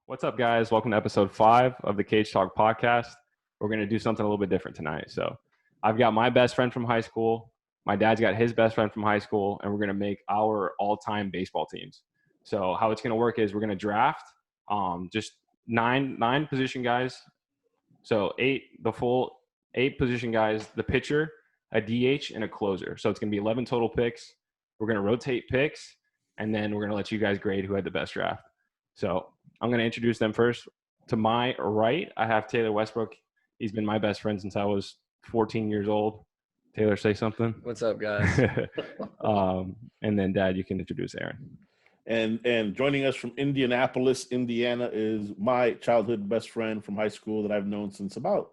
What's up, guys? Welcome to episode 5 of the Cage Talk podcast. We're going to do something a little bit different tonight. So I've got my best friend from high school. My dad's got his best friend from high school, and we're going to make our all-time baseball teams. So how it's going to work is we're going to draft just nine position guys. So the full 8 position guys, the pitcher, a DH, and a closer. So it's going to be 11 total picks. We're going to rotate picks, and then we're going to let you guys grade who had the best draft. So I'm going to introduce them first. To my right, I have Taylor Westbrook. He's been my best friend since I was 14 years old. Taylor, say something. What's up, guys? And then, Dad, you can introduce Aaron. And joining us from Indianapolis, Indiana, is my childhood best friend from high school that I've known since about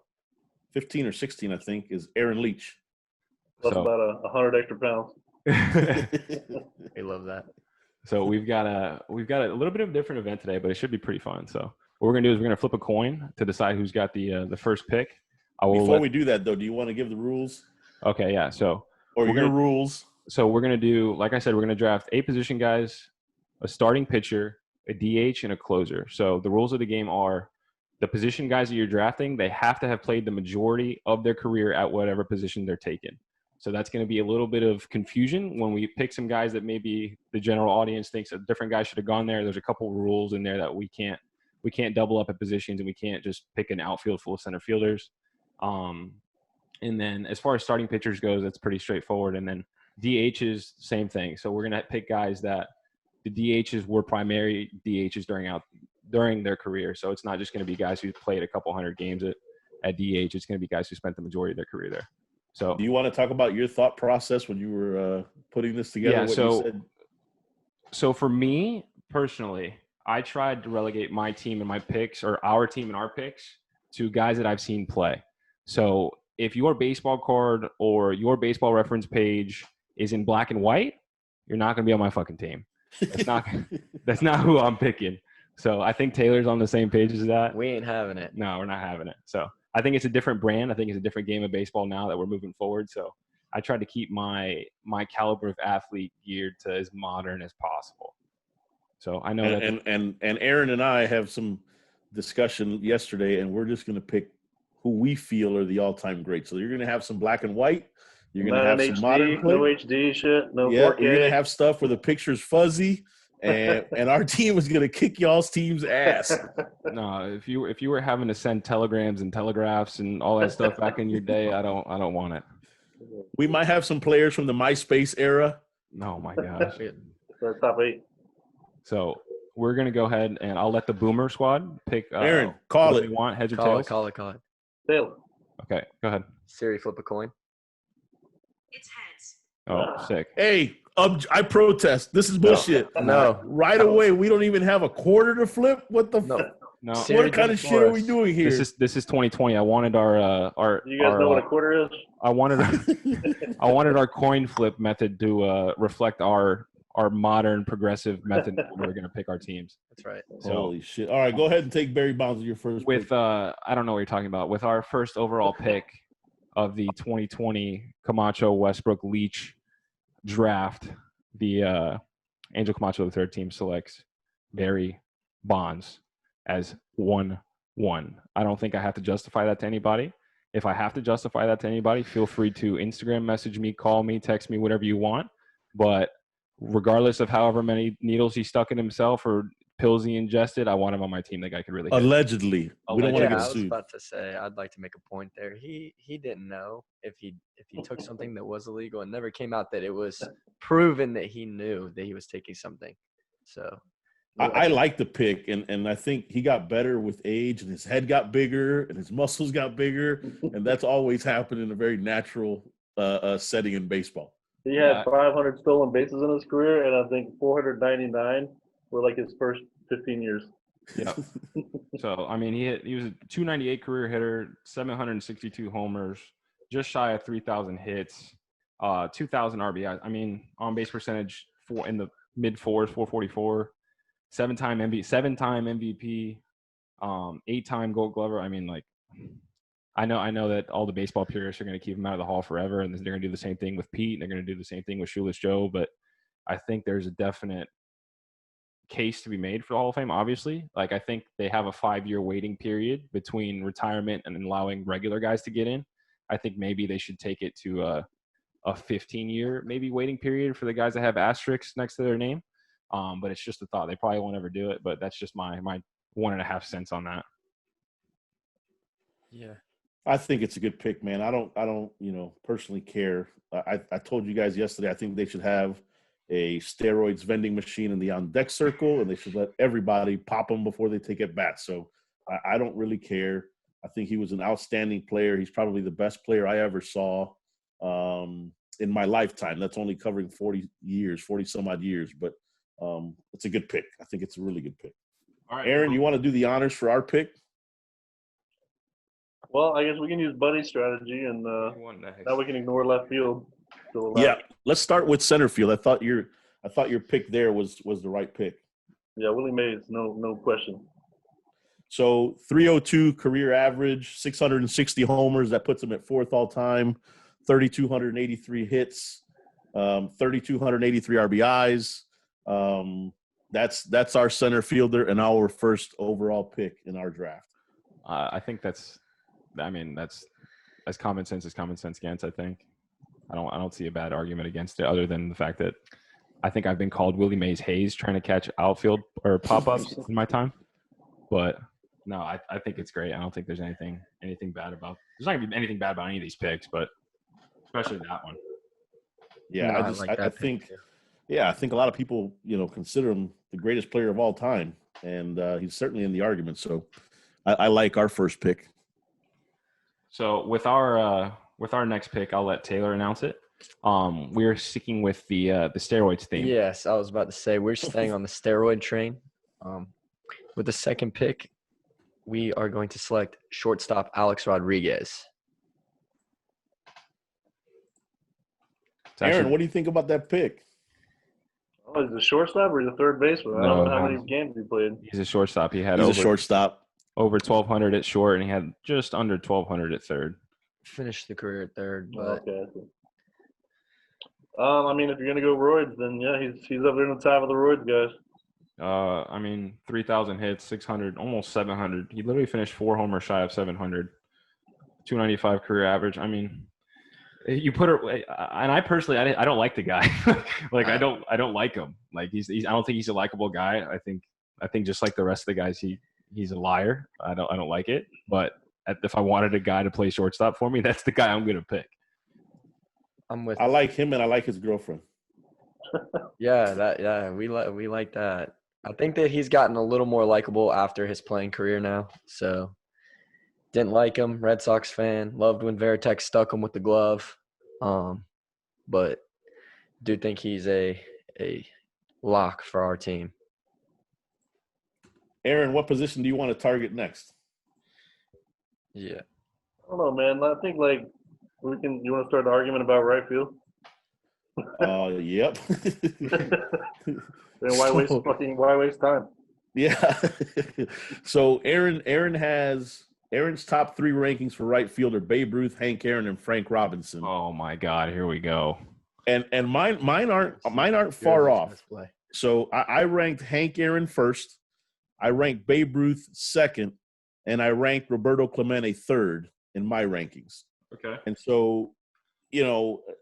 15 or 16, I think, is Aaron Leach. That's about 100 extra pounds. We love that. So we've got a little bit of a different event today, but it should be pretty fun. So what we're gonna do is we're gonna flip a coin to decide who's got the first pick. Before we do that, though, do you want to give the rules? Okay, yeah. So your rules. So we're gonna do, like I said, we're gonna draft 8 position guys, a starting pitcher, a DH, and a closer. So the rules of the game are the position guys that you're drafting, they have to have played the majority of their career at whatever position they're taking. So that's going to be a little bit of confusion when we pick some guys that maybe the general audience thinks a different guy should have gone there. There's a couple rules in there that we can't double up at positions, and we can't just pick an outfield full of center fielders. And then as far as starting pitchers goes, that's pretty straightforward. And then DHs, same thing. So we're going to pick guys that the DHs were primary DHs during their career. So it's not just going to be guys who played a couple hundred games at DH. It's going to be guys who spent the majority of their career there. So, do you want to talk about your thought process when you were putting this together? Yeah. You said? So for me personally, I tried to relegate my team and my picks, or our team and our picks, to guys that I've seen play. So if your baseball card or your baseball reference page is in black and white, you're not going to be on my fucking team. That's not who I'm picking. So I think Taylor's on the same page as that. We ain't having it. No, we're not having it. So I think it's a different brand. I think it's a different game of baseball now that we're moving forward. So I tried to keep my caliber of athlete geared to as modern as possible. So I know and Aaron and I have some discussion yesterday, and we're just going to pick who we feel are the all-time greats. So you're going to have some black and white. You're going to have some modern play. No HD shit. No 4K. You're going to have stuff where the picture's fuzzy. And our team is gonna kick y'all's team's ass. No, if you were having to send telegrams and telegraphs and all that stuff back in your day, I don't want it. We might have some players from the MySpace era. Oh my gosh. The top 8. So we're gonna go ahead and I'll let the Boomer Squad pick. Aaron, call it. You want heads or tails? Call it. Taylor. Okay, go ahead. Siri, flip a coin. It's heads. Oh, sick. Hey, I protest. This is bullshit. No. Right away, we don't even have a quarter to flip. What the fuck? No. Siri, What kind of shit are we doing here? This is 2020. I wanted our. You guys know what a quarter is? I wanted our coin flip method to reflect our modern progressive method that we're going to pick our teams. That's right. So, Holy shit! All right, go ahead and take Barry Bonds with your first. With pick. I don't know what you're talking about. With our first overall pick of the 2020 Camacho Westbrook Leach draft, the Angel Camacho III team selects Barry Bonds as 1-1. I don't think I have to justify that to anybody. If I have to justify that to anybody, feel free to Instagram message me, call me, text me, whatever you want. But regardless of however many needles he stuck in himself or pills he ingested, I want him on my team. That guy could really hit. Allegedly. We don't want to Yeah, get I was sued. about to say, I'd like to make a point there. He didn't know if he took something that was illegal, and never came out that it was proven that he knew that he was taking something. So I like the pick, and I think he got better with age, and his head got bigger, and his muscles got bigger, and that's always happened in a very natural setting in baseball. He had 500 stolen bases in his career, and I think 499 were like his first 15 years. Yeah. So I mean, he was a 298 career hitter, 762 homers, just shy of 3,000 hits, 2,000 RBIs. I mean, on base percentage in the mid fours, 444, seven-time MVP, 8-time Gold Glover. I mean, like, I know that all the baseball purists are going to keep him out of the Hall forever, and they're going to do the same thing with Pete, and they're going to do the same thing with Shoeless Joe. But I think there's a definite case to be made for the Hall of Fame, obviously. Like, I think they have a 5-year waiting period between retirement and allowing regular guys to get in. I think maybe they should take it to a 15-year maybe waiting period for the guys that have asterisks next to their name. But it's just a thought. They probably won't ever do it, but that's just my 1.5 cents on that. Yeah. I think it's a good pick, man. I don't, personally care. I told you guys yesterday, I think they should have a steroids vending machine in the on deck circle, and they should let everybody pop them before they take at bat. So I don't really care. I think he was an outstanding player. He's probably the best player I ever saw in my lifetime. That's only covering 40 some odd years, but it's a good pick. I think it's a really good pick. All right, Aaron, you want to do the honors for our pick? Well, I guess we can use Buddy's strategy, and now we can ignore left field. Yeah, let's start with center field. I thought your pick there was the right pick. Yeah, Willie Mays, no question. So 302 career average, 660 homers. That puts him at 4th all time. 3,283 hits, 3,283 RBIs. That's our center fielder and our first overall pick in our draft. I think that's as common sense as common sense gets. I think I don't see a bad argument against it, other than the fact that I think I've been called Willie Mays Hayes trying to catch outfield or pop-ups in my time. But no, I think it's great. I don't think there's anything bad about. There's not gonna be anything bad about any of these picks, but especially that one. Yeah, No, I think a lot of people consider him the greatest player of all time, and he's certainly in the argument. So I like our first pick. So with our next pick, I'll let Taylor announce it. We're sticking with the steroids theme. Yes, I was about to say we're staying on the steroid train. With the second pick, we are going to select shortstop Alex Rodriguez. Aaron, what do you think about that pick? Oh, he's a shortstop or he's a third baseman? I don't know how many games he played. He's a shortstop. He's a shortstop. Over 1,200 at short, and he had just under 1,200 at third. Finished the career at third, but okay. I mean, if you're gonna go roids, then yeah, he's up there in the top of the roids guys. 3,000 hits, 600, almost 700. He literally finished 4 homers shy of 700. 295 career average. I mean, you put it, and I personally, I don't like the guy. Like I don't like him. Like he's I don't think he's a likable guy. I think just like the rest of the guys, he's a liar. I don't like it. But if I wanted a guy to play shortstop for me, that's the guy I'm gonna pick. I like him, and I like his girlfriend. we like that. I think that he's gotten a little more likable after his playing career now. So didn't like him, Red Sox fan. Loved when Veritek stuck him with the glove. But do think he's a lock for our team. Aaron, what position do you want to target next? Yeah. I don't know, man. I think like you want to start an argument about right field? Yep. Then why waste time? Yeah. So Aaron's top 3 rankings for right field are Babe Ruth, Hank Aaron, and Frank Robinson. Oh my God, here we go. And mine aren't far off. So I ranked Hank Aaron first, I ranked Babe Ruth second, and I ranked Roberto Clemente third in my rankings. Okay. And so,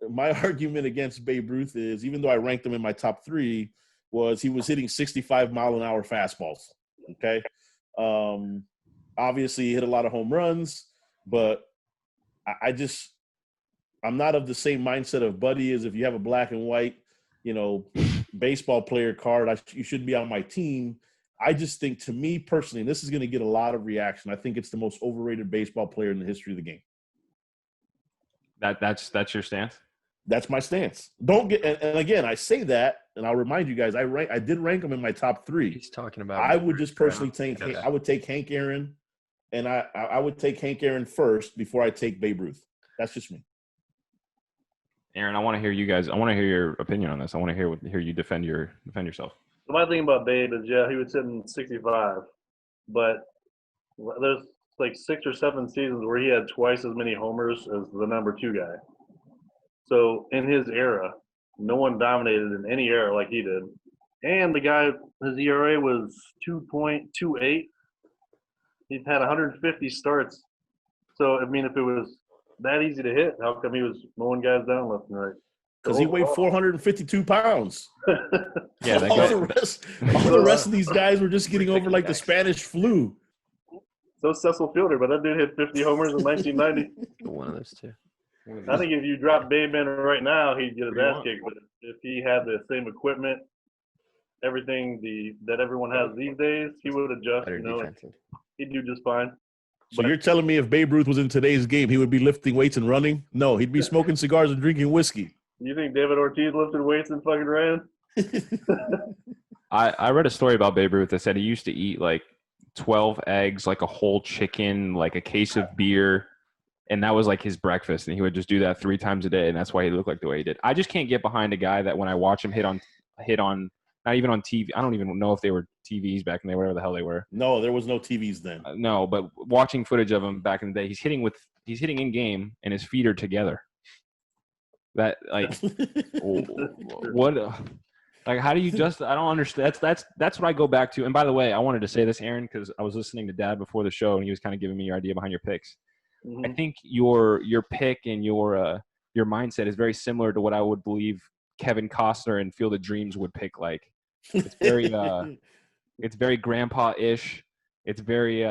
my argument against Babe Ruth is, even though I ranked him in my top 3, was he was hitting 65-mile-an-hour fastballs. Okay. Obviously, he hit a lot of home runs, but I'm not of the same mindset of Buddy is if you have a black and white, baseball player card, you should be on my team. I just think, to me personally, and this is going to get a lot of reaction, I think it's the most overrated baseball player in the history of the game. That's your stance? That's my stance. And again, I say that, and I'll remind you guys, I did rank him in my top 3. He's talking about. I would just personally I would take Hank Aaron, and I would take Hank Aaron first before I take Babe Ruth. That's just me. Aaron, I want to hear you guys. I want to hear your opinion on this. I want to hear you defend yourself. So my thing about Babe is, he was hitting 65, but there's like 6 or 7 seasons where he had twice as many homers as the number 2 guy. So in his era, no one dominated in any era like he did. And the guy, his ERA was 2.28. He's had 150 starts. So, I mean, if it was that easy to hit, how come he was mowing guys down left and right? Because he weighed 452 pounds. Yeah, that all guy. the rest of these guys were just getting over like the Spanish flu. So Cecil Fielder, but that dude hit 50 homers in 1990. One of those two. I think if you drop Babe in right now, he'd get his ass kicked. But if he had the same equipment, everything that everyone has these days, he would adjust. Better You know, defensive. he'd do just fine. So you're telling me if Babe Ruth was in today's game, he would be lifting weights and running? No, he'd be smoking cigars and drinking whiskey. You think David Ortiz lifted weights and fucking ran? I read a story about Babe Ruth that said he used to eat like 12 eggs, like a whole chicken, like a case of beer, and that was like his breakfast. And he would just do that 3 times a day, and that's why he looked like the way he did. I just can't get behind a guy that when I watch him hit on not even on TV. I don't even know if they were TVs back in the day, whatever the hell they were. No, there was no TVs then. No, but watching footage of him back in the day, he's hitting in game, and his feet are together. That like what? Like, how do you just? I don't understand. That's what I go back to. And by the way, I wanted to say this, Aaron, because I was listening to Dad before the show, and he was kind of giving me your idea behind your picks. Mm-hmm. I think your pick and your mindset is very similar to what I would believe Kevin Costner and Field of Dreams would pick. Like, it's very it's very grandpa-ish. It's very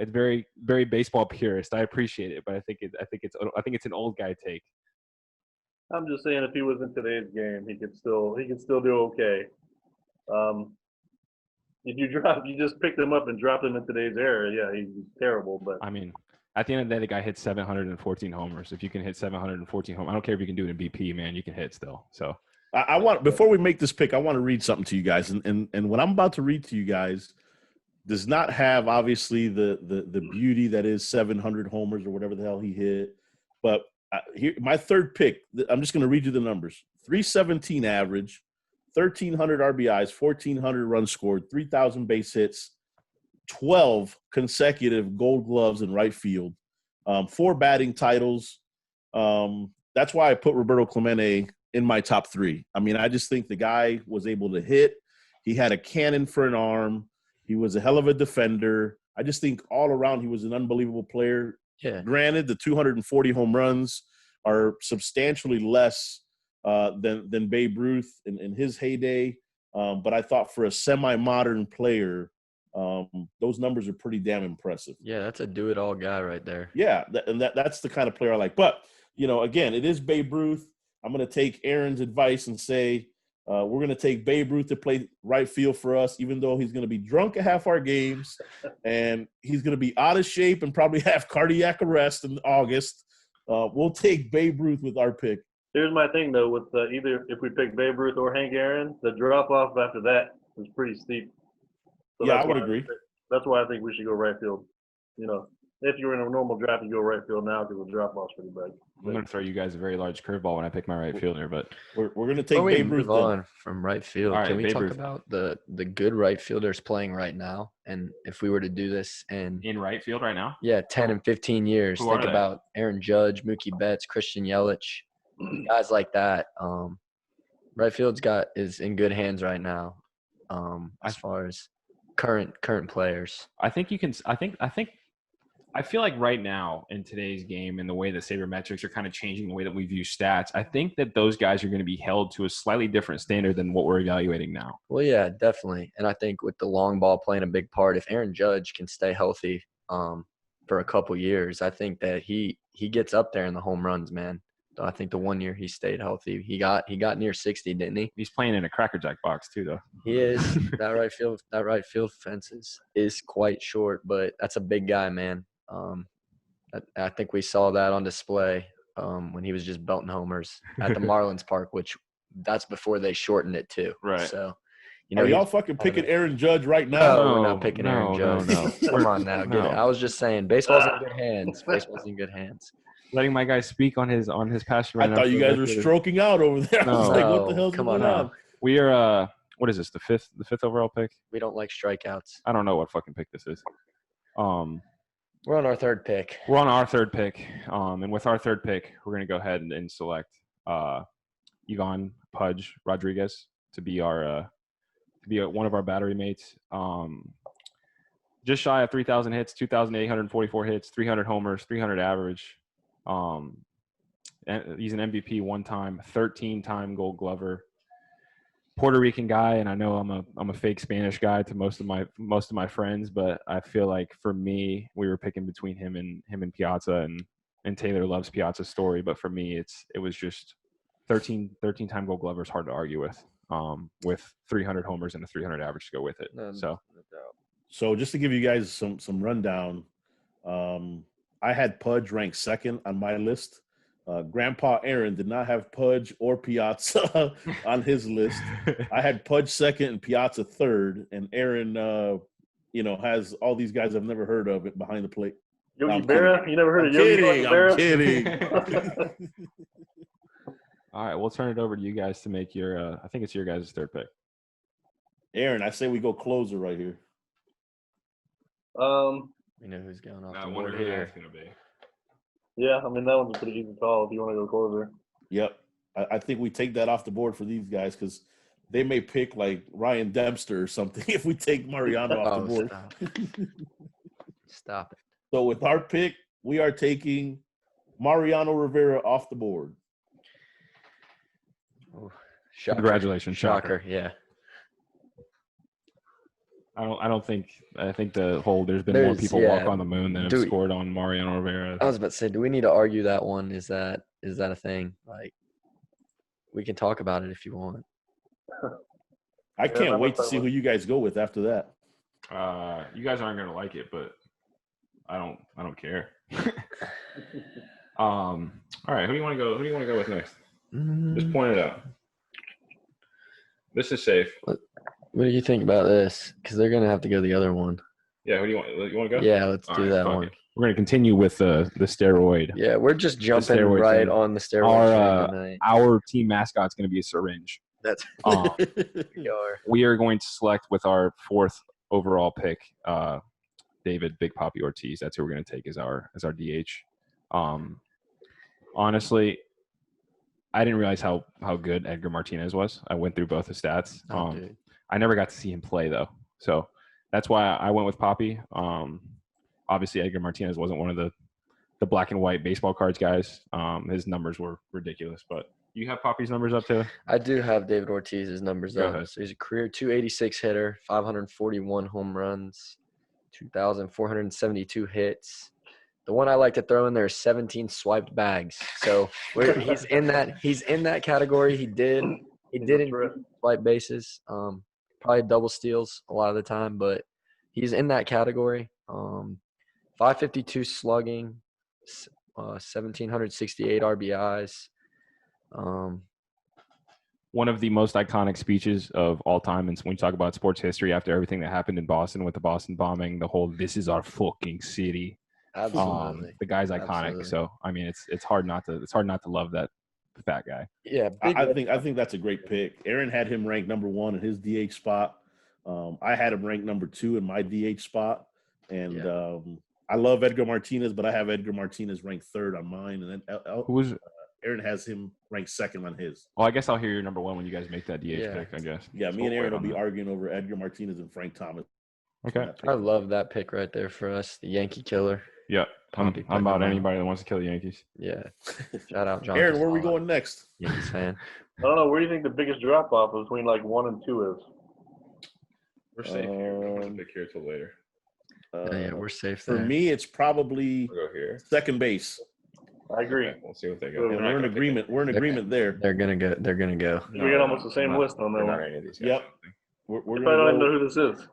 very baseball purist. I appreciate it, but I think it's an old guy take. I'm just saying, if he was in today's game, he could still do okay. If you just picked him up and dropped him in today's era, yeah, he's terrible. But I mean, at the end of the day, the guy hit 714 homers. If you can hit 714 homers, I don't care if you can do it in BP, man. You can hit still. So I want, before we make this pick, I want to read something to you guys, and what I'm about to read to you guys does not have obviously the beauty that is 700 homers or whatever the hell he hit, but here my third pick. I'm just going to read you the numbers: 317 average, 1,300 RBIs, 1,400 runs scored, 3,000 base hits, 12 consecutive Gold Gloves in right field, 4 batting titles. That's why I put Roberto Clemente in my top 3. I mean, I just think the guy was able to hit. He had a cannon for an arm. He was a hell of a defender. I just think all around he was an unbelievable player. Yeah. Granted, the 240 home runs are substantially less than Babe Ruth in his heyday. But I thought for a semi-modern player, those numbers are pretty damn impressive. Yeah, that's a do-it-all guy right there. Yeah, that's the kind of player I like. But, again, it is Babe Ruth. I'm going to take Aaron's advice and say we're going to take Babe Ruth to play right field for us, even though he's going to be drunk at half our games and he's going to be out of shape and probably have cardiac arrest in August. We'll take Babe Ruth with our pick. here's my thing though, with either if we pick Babe Ruth or Hank Aaron, the drop off after that is pretty steep. So Yeah, I would agree. That's why I think we should go right field. If you're in a normal draft, you go right field now because the drop off's pretty big. I'm going to throw you guys a very large curveball when I pick my right fielder, but We're going to take Before we Babe Ruth move then. on from right field, All right, can we Babe talk Ruth. about the good right fielders playing right now? And if we were to do this in in right field right now. 10 and 15 years, Who are think they? about Aaron Judge, Mookie Betts, Christian Yelich, guys like that. Right field's is in good hands right now. As far as current players. I think you can. I feel like right now in today's game and the way that sabermetrics are kind of changing the way that we view stats, I think that those guys are going to be held to a slightly different standard than what we're evaluating now. Well, yeah, definitely. And I think with the long ball playing a big part, if Aaron Judge can stay healthy for a couple years, I think that he gets up there in the home runs, man. I think the 1 year he stayed healthy, he got near 60, didn't he? He's playing in a Cracker Jack box too, though. He is. That right field fence is quite short, but that's a big guy, man. I think we saw that on display when he was just belting homers at the Marlins Park, which that's before they shortened it too. Right. So, Are y'all fucking picking Aaron Judge right now? No, we're not picking Aaron Judge. No. Come on now, get it. I was just saying, baseball's in good hands. Baseball's in good hands. Letting my guy speak on his passion right I now. thought you guys were stroking out over there. I was No. like, what the hell's Come going on on? now. We are what is this? The fifth overall pick? We don't like strikeouts. I don't know what fucking pick this is. We're on our third pick. We're on our third pick. And with our third pick, we're gonna go ahead and select Ivan Pudge Rodriguez to be our to be one of our battery mates. Just shy of 3,000 hits, 2,844 hits, 300 homers, 300 average. And he's an MVP one time, 13-time Gold Glover. Puerto Rican guy, and I know I'm a fake Spanish guy to most of my friends, but I feel like for me, we were picking between him and Piazza, and Taylor loves Piazza's story, but for me, it was just 13-time Gold Glover is hard to argue with 300 homers and a 300 average to go with it. So just to give you guys some rundown, I had Pudge ranked second on my list. Grandpa Aaron did not have Pudge or Piazza on his list. I had Pudge second and Piazza third, and Aaron, has all these guys I've never heard of behind the plate. Yogi I'm Berra? You never heard of Yogi Berra? I'm kidding. All right, we'll turn it over to you guys to make your. I think it's your guys' third pick. Aaron, I say we go closer right here. We know who's going off the board here. Going to be. Yeah, I mean, that one's a pretty easy call if you want to go closer. Yep. I think we take that off the board for these guys because they may pick like Ryan Dempster or something if we take Mariano off the board. Stop it. So with our pick, we are taking Mariano Rivera off the board. Oh, shocker. Congratulations, Shocker. Yeah. I think there's been more people walk on the moon than have scored on Mariano Rivera. I was about to say, do we need to argue that one? Is that a thing? Like, we can talk about it if you want. I can't wait to see who you guys go with after that. You guys aren't gonna like it, but I don't care. All right, who do you want to go with next? Just point it out. This is safe. What do you think about this? Because they're gonna have to go the other one. Yeah, who do you want? You want to go? Yeah, let's do that one. We're gonna continue with the steroid. Yeah, we're just jumping right on the steroid. Our team mascot's gonna be a syringe. That's we are going to select with our fourth overall pick, David Big Papi Ortiz. That's who we're gonna take as our DH. Honestly, I didn't realize how good Edgar Martinez was. I went through both the stats. I never got to see him play though, so that's why I went with Papi. Obviously, Edgar Martinez wasn't one of the black and white baseball cards guys. His numbers were ridiculous, but you have Papi's numbers up too? I do have David Ortiz's numbers Go up. ahead. So he's a career 286 hitter, 541 home runs, 2,472 hits. The one I like to throw in there is 17 swiped bags. So he's in that category. He did swipe bases. Probably double steals a lot of the time, but he's in that category. 552 slugging, 1,768 RBIs. One of the most iconic speeches of all time, and when you talk about sports history, after everything that happened in Boston with the Boston bombing, the whole "This is our fucking city." Absolutely, the guy's iconic. Absolutely. So I mean, it's hard not to love that fat guy. Yeah, I think that's a great pick. Aaron had him ranked number 1 in his DH spot. I had him ranked number 2 in my DH spot, and I love Edgar Martinez, but I have Edgar Martinez ranked 3rd on mine, and then Aaron has him ranked 2nd on his. Well, I guess I'll hear your number 1 when you guys make that DH pick. I guess. Yeah, me and Aaron will be arguing over Edgar Martinez and Frank Thomas. Okay. I love that pick right there for us, the Yankee killer. Yeah, I'm about anybody that wants to kill the Yankees. Yeah. Shout out, John. Aaron, where are we going next? Yankees fan. I don't know. Where do you think the biggest drop off between like 1 and 2 is? We're safe here. We don't have to pick here till later. Yeah, we're safe there. For me, it's probably We'll go here. second base. I agree. Okay, we'll see what they go. And we're in agreement. We're in agreement there. They're gonna go. We got almost the same list on that Not one. any of these guys. Yep. We're I gonna don't even go. know who this is.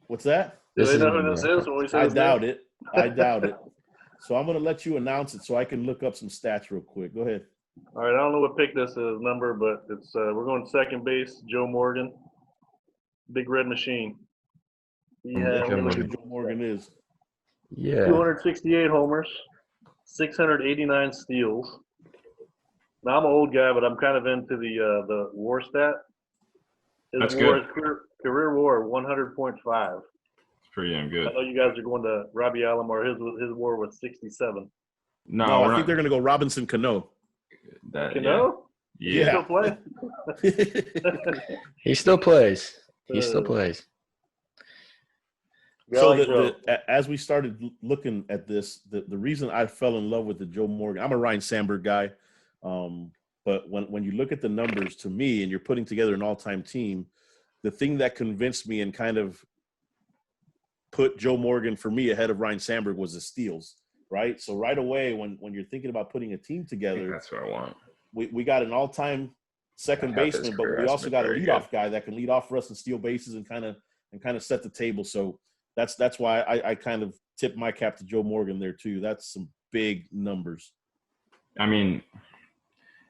What's that? Do they know who this is when we say I his doubt name? it. I doubt it. So I'm gonna let you announce it so I can look up some stats real quick. Go ahead. All right, I don't know what pick this is number, but it's we're going second base. Joe Morgan, Big Red Machine. He had Joe Morgan is. Yeah. 268 homers, 689 steals. Now I'm an old guy, but I'm kind of into the WAR stat. That's WAR, good. Career WAR 100.5. It's pretty damn good. I know you guys are going to Robbie Alomar. His WAR was 67. No, I think they're gonna go Robinson Cano. Cano? Yeah. Still play? He still plays. He still plays. So Like Joe. as we started looking at this, the reason I fell in love with the Joe Morgan, I'm a Ryan Sandberg guy, but when you look at the numbers to me and you're putting together an all-time team, the thing that convinced me and kind of put Joe Morgan for me ahead of Ryan Sandberg was the steals, right? So right away when you're thinking about putting a team together, That's what I want. we got an all-time second Half his baseman, but career we has also been got a very leadoff guy that can lead off for us and steal bases and kind of set the table. So that's why I kind of tip my cap to Joe Morgan there too. That's some big numbers. I mean,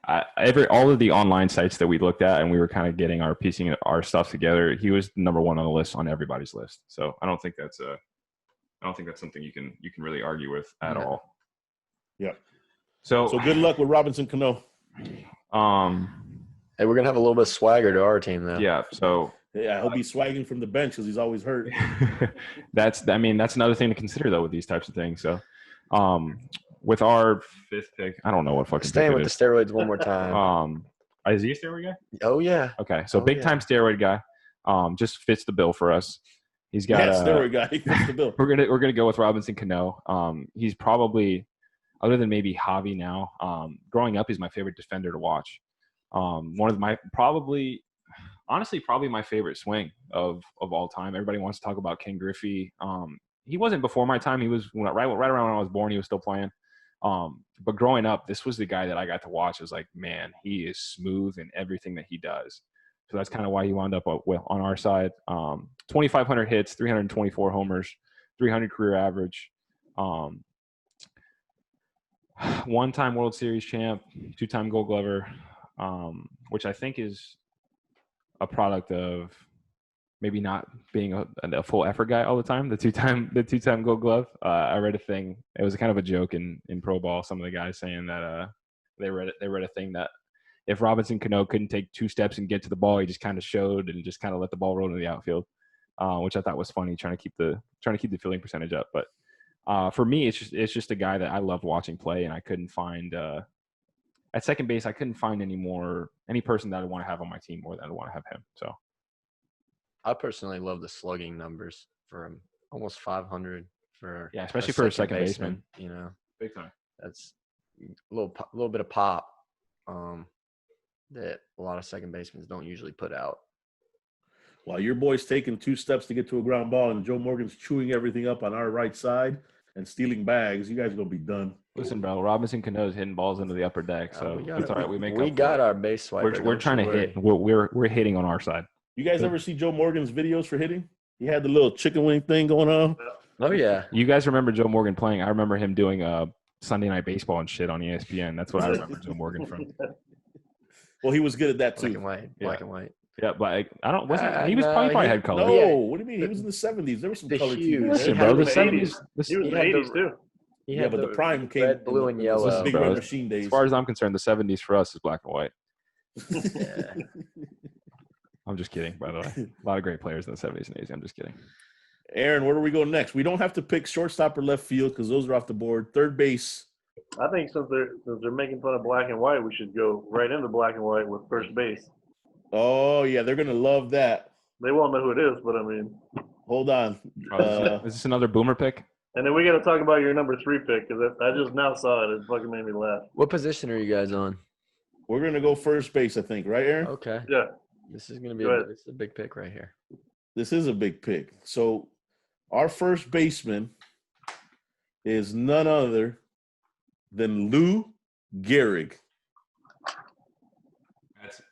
all of the online sites that we looked at and we were kind of piecing our stuff together, he was number one on the list on everybody's list. So I don't think that's something you can really argue with at all. Yeah. So good luck with Robinson Cano. Hey, we're gonna have a little bit of swagger to our team now. Yeah. So Yeah, I hope he's swagging from the bench because he's always hurt. that's another thing to consider though with these types of things. So, with our fifth pick, I don't know what fucking Staying pick with it the is. steroids one more time. Is he a steroid guy? Oh yeah. Okay, so Oh, big time steroid guy. Just fits the bill for us. He's got steroid guy. He fits the bill. We're gonna go with Robinson Cano. He's probably, other than maybe Javi now. Growing up, he's my favorite defender to watch. One of my probably my favorite swing of all time. Everybody wants to talk about Ken Griffey. He wasn't before my time. He was right around when I was born. He was still playing. But growing up, this was the guy that I got to watch. I was like, man, he is smooth in everything that he does. So that's kind of why he wound up on our side. 2,500 hits, 324 homers, 300 career average. One-time World Series champ, two-time Gold Glover, which I think is a product of maybe not being a full effort guy all the time. The two-time Gold Glove. I read a thing. It was kind of a joke in pro ball. Some of the guys saying that they read a thing that if Robinson Cano couldn't take 2 steps and get to the ball, he just kind of showed and just kind of let the ball roll into the outfield, which I thought was funny, trying to keep the fielding percentage up. But for me, it's just a guy that I love watching play, and I couldn't find at second base. I couldn't find any person that I want to have on my team more than I want to have him. So I personally love the slugging numbers for him. Almost 500 for especially for a second baseman. You know, Big time. that's a little bit of pop that a lot of second basemen don't usually put out. While your boy's taking 2 steps to get to a ground ball and Joe Morgan's chewing everything up on our right side and stealing bags, you guys are going to be done. Listen, bro, Robinson Cano's hitting balls into the upper deck, so it's all right. We got our base swiper. We're trying to hit. We're hitting on our side. You guys ever see Joe Morgan's videos for hitting? He had the little chicken wing thing going on. Oh, yeah. You guys remember Joe Morgan playing? I remember him doing Sunday Night Baseball and shit on ESPN. That's what I remember Joe Morgan from. Well, he was good at that too. Black and white. Yeah, but I don't. He was probably had color. No, Yeah. what do you mean? He was in the 70s. There was some color hues. TV. Listen, there. bro, the the 70s. He was in the 80s, too. Yeah, but the prime came red, blue, and yellow. This big red Bro, machine days. As far as I'm concerned, the 70s for us is black and white. Yeah. I'm just kidding, by the way. A lot of great players in the 70s and 80s. I'm just kidding. Aaron, where do we go next? We don't have to pick shortstop or left field because those are off the board. Third base. I think since they're making fun of black and white, we should go right into black and white with first base. Oh, yeah, they're going to love that. They won't know who it is, but I mean. Hold on. Is this another boomer pick? And then we got to talk about your number 3 pick because I just now saw it. It fucking made me laugh. What position are you guys on? We're going to go first base, I think. Right, Aaron? Okay. Yeah. This is going to be this is a big pick right here. This is a big pick. So our first baseman is none other than Lou Gehrig.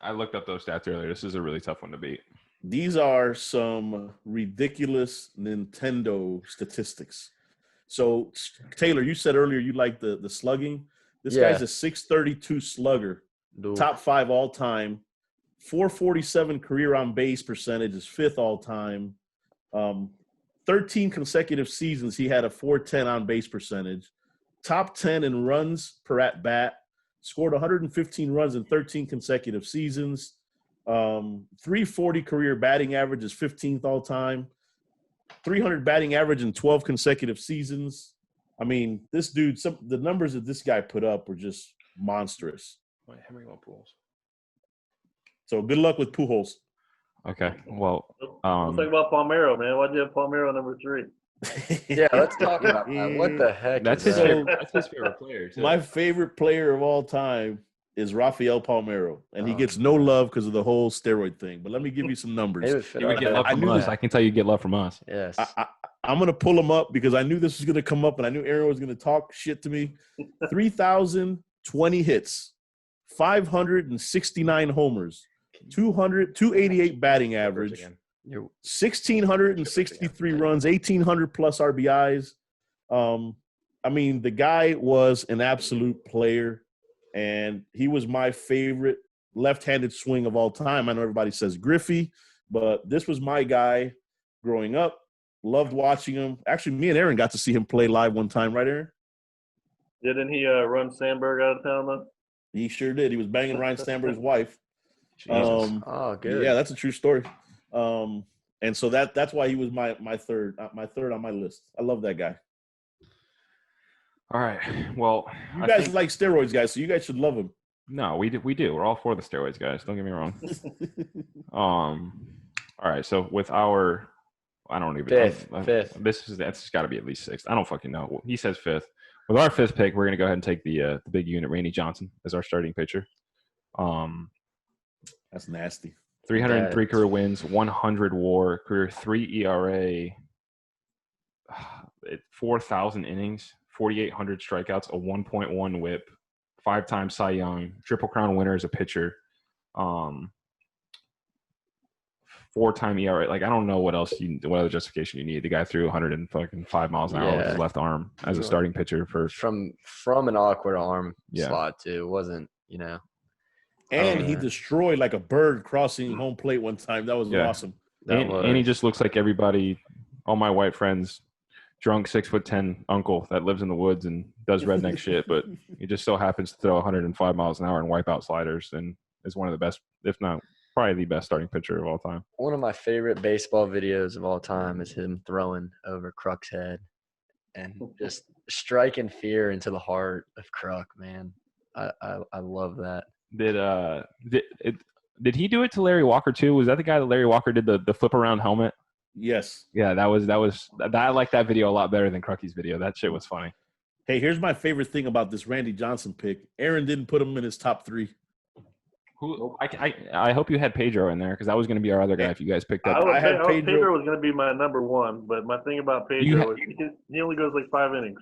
I looked up those stats earlier. This is a really tough one to beat. These are some ridiculous Nintendo statistics. So, Taylor, you said earlier you like the slugging. This guy's a 632 slugger, Dude. top 5 all time. 447 career on base percentage is 5th all time. 13 consecutive seasons he had a 410 on base percentage. Top 10 in runs per at bat. Scored 115 runs in 13 consecutive seasons. 340 career batting average is 15th all time. 300 batting average in 12 consecutive seasons. I mean, this dude, the numbers that this guy put up were just monstrous. Wait, Henry Pujols. So good luck with Pujols. Okay. Well, Let's talk about Palmeiro, man. Why'd you have Palmeiro number 3? Yeah, let's talk about that. What the heck that's is his that? favorite. That's his favorite player too. My favorite player of all time is Rafael Palmeiro, and he Oh, gets no love because of the whole steroid thing. But let me give you some He numbers. would fit You would right get there. love from us. I can tell you get love from us. Yes. I'm going to pull him up because I knew this was going to come up, and I knew Aaron was going to talk shit to me. 3,020 hits, 569 homers, 288 batting average, 1,663 runs, 1,800 plus RBIs. I mean, the guy was an absolute player, and he was my favorite left-handed swing of all time. I know everybody says Griffey, but this was my guy growing up. Loved watching him. Actually, me and Aaron got to see him play live one time, right, Aaron? Didn't he run Sandberg out of town, though? He sure did. He was banging Ryan Sandberg's wife. Jesus. Oh, good. Yeah, that's a true story. And so that's why he was my third on my list. I love that guy. All right. Well, You guys like steroids, guys, so you guys should love him. no, we do. We do. We're all for the steroids, guys. Don't get me wrong. All right. So with our, I don't even Fifth. That's got to be at least sixth. I don't fucking know. He says fifth. With our fifth pick, we're gonna go ahead and take the big unit, Randy Johnson, as our starting pitcher. That's nasty. 303 career wins, 100 WAR, career 3 ERA, 4,000 innings, 4,800 strikeouts, a 1.1 WHIP, 5-time Cy Young, Triple Crown winner as a pitcher, 4-time ERA. Like, I don't know what other justification you need. The guy threw 105 miles an hour with his left arm as a starting pitcher for from an awkward arm slot too. It wasn't, And he destroyed like a bird crossing home plate one time. That was awesome. And he just looks like everybody, all my white friends, drunk 6'10" uncle that lives in the woods and does redneck shit, but he just so happens to throw 105 miles an hour and wipe out sliders and is one of the best, if not probably the best starting pitcher of all time. One of my favorite baseball videos of all time is him throwing over Kruk's head and just striking fear into the heart of Kruk, man. I love that. Did he do it to Larry Walker too? Was that the guy that Larry Walker did the flip around helmet? Yes. Yeah, that was I like that video a lot better than Crucky's video. That shit was funny. Hey, here's my favorite thing about this Randy Johnson pick. Aaron didn't put him in his top 3. Who I hope you had Pedro in there because that was going to be our other guy if you guys picked up. I had Pedro was going to be my number 1, but my thing about Pedro is he only goes like 5 innings.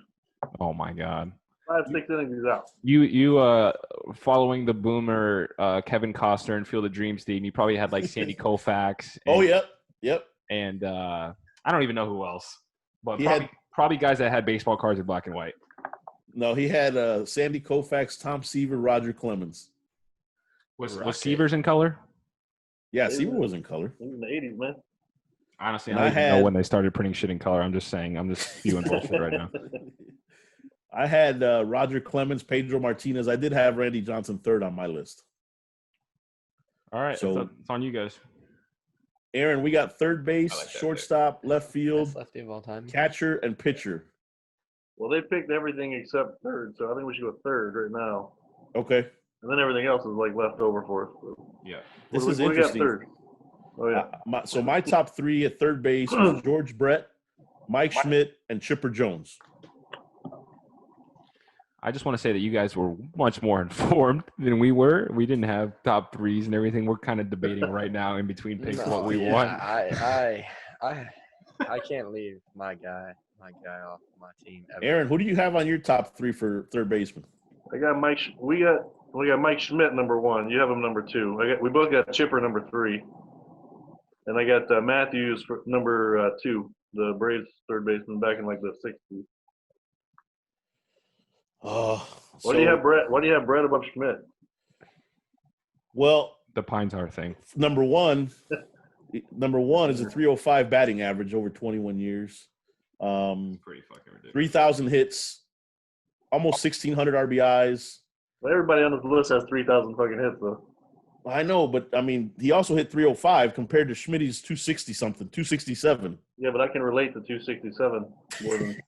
Oh my God. 5-6 innings, he's out. You following the boomer Kevin Costner and Field of Dreams theme, you probably had like Sandy Koufax. Yep. And I don't even know who else, but He probably guys that had baseball cards in black and white. No, he had Sandy Koufax, Tom Seaver, Roger Clemens. Was Seavers in color? Yeah, Seaver was in color. He was in the 80s, man. Honestly, I don't even know when they started printing shit in color. I'm just saying. I'm just spewing bullshit right now. I had Roger Clemens, Pedro Martinez. I did have Randy Johnson third on my list. All right, so it's on you guys. Aaron, we got third base, shortstop, left field, Best lefty of all time. catcher, and pitcher. Well, they picked everything except third, so I think we should go third right now. Okay. And then everything else is like left over for us. So. Yeah. This is what interesting. We got third? Oh, yeah. My top 3 at third base was George Brett, Mike Schmidt, and Chipper Jones. I just want to say that you guys were much more informed than we were. We didn't have top 3s and everything. We're kind of debating right now in between picks what we want. I can't leave my guy off my team ever. Aaron, who do you have on your top 3 for third baseman? I got Mike. We got Mike Schmidt number 1. You have him number 2. We both got Chipper number 3, and I got Matthews for number 2, the Braves third baseman back in like the 60s. Why do you have Brett above Schmidt? Well, The Pine Tar thing. number one is a 305 batting average over 21 years. Pretty fucking ridiculous. 3,000 hits, almost 1,600 RBIs. Well, everybody on this list has 3,000 fucking hits, though. I know, but I mean, he also hit 305 compared to Schmidt's 260 something, 267. Yeah, but I can relate to 267 more than.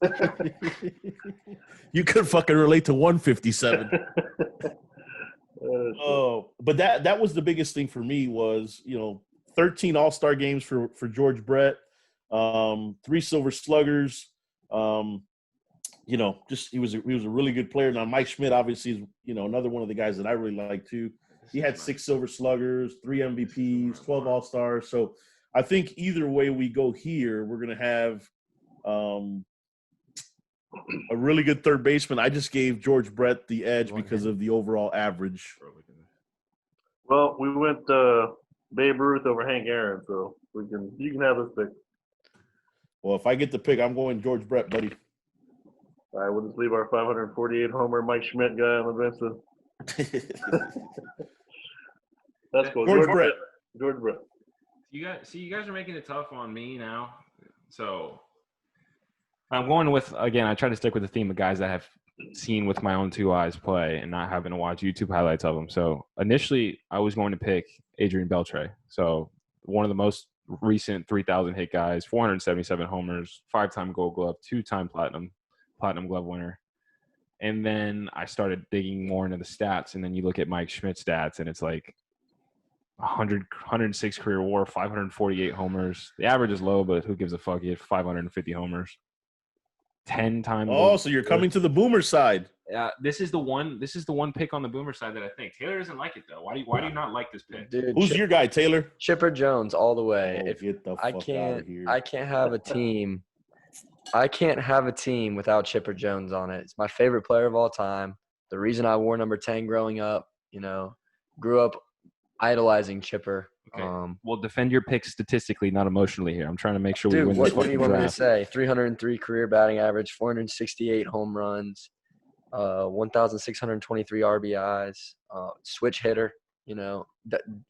You could fucking relate to 157. But that was the biggest thing for me was, 13 All-Star games for George Brett, 3 Silver Sluggers. Just he was a really good player. Now Mike Schmidt obviously is another one of the guys that I really like too. He had 6 Silver Sluggers, 3 MVPs, 12 All-Stars. So I think either way we go here, we're going to have a really good third baseman. I just gave George Brett the edge because of the overall average. Well, we went Babe Ruth over Hank Aaron, so you can have this pick. Well, if I get the pick, I'm going George Brett, buddy. All right, we'll just leave our 548 homer Mike Schmidt guy on the bench then. That's cool. George Brett. George Brett. You guys are making it tough on me now. So I'm going with, again, I try to stick with the theme of guys that have seen with my own 2 eyes play and not having to watch YouTube highlights of them. So initially I was going to pick Adrian Beltre. So one of the most recent 3,000 hit guys, 477 homers, 5-time Gold Glove, 2-time platinum glove winner. And then I started digging more into the stats, and then you look at Mike Schmidt's stats, and it's like 106 career WAR, 548 homers. The average is low, but who gives a fuck? He had 550 homers. 10 times. Oh, so you're coming to the Boomer side. Yeah, this is the one pick on the Boomer side that I think. Taylor doesn't like it though. Why do you not like this pick? Dude, Who's your guy, Taylor? Chipper Jones all the way. Oh, get the fuck out of here. I can't have a team. I can't have a team without Chipper Jones on it. It's my favorite player of all time. The reason I wore number 10 growing up, grew up idolizing Chipper. Okay. Well, defend your pick statistically, not emotionally here. I'm trying to make sure we win what this do you want me to draft. say? 303 career batting average, 468 home runs, 1,623 RBIs, switch hitter,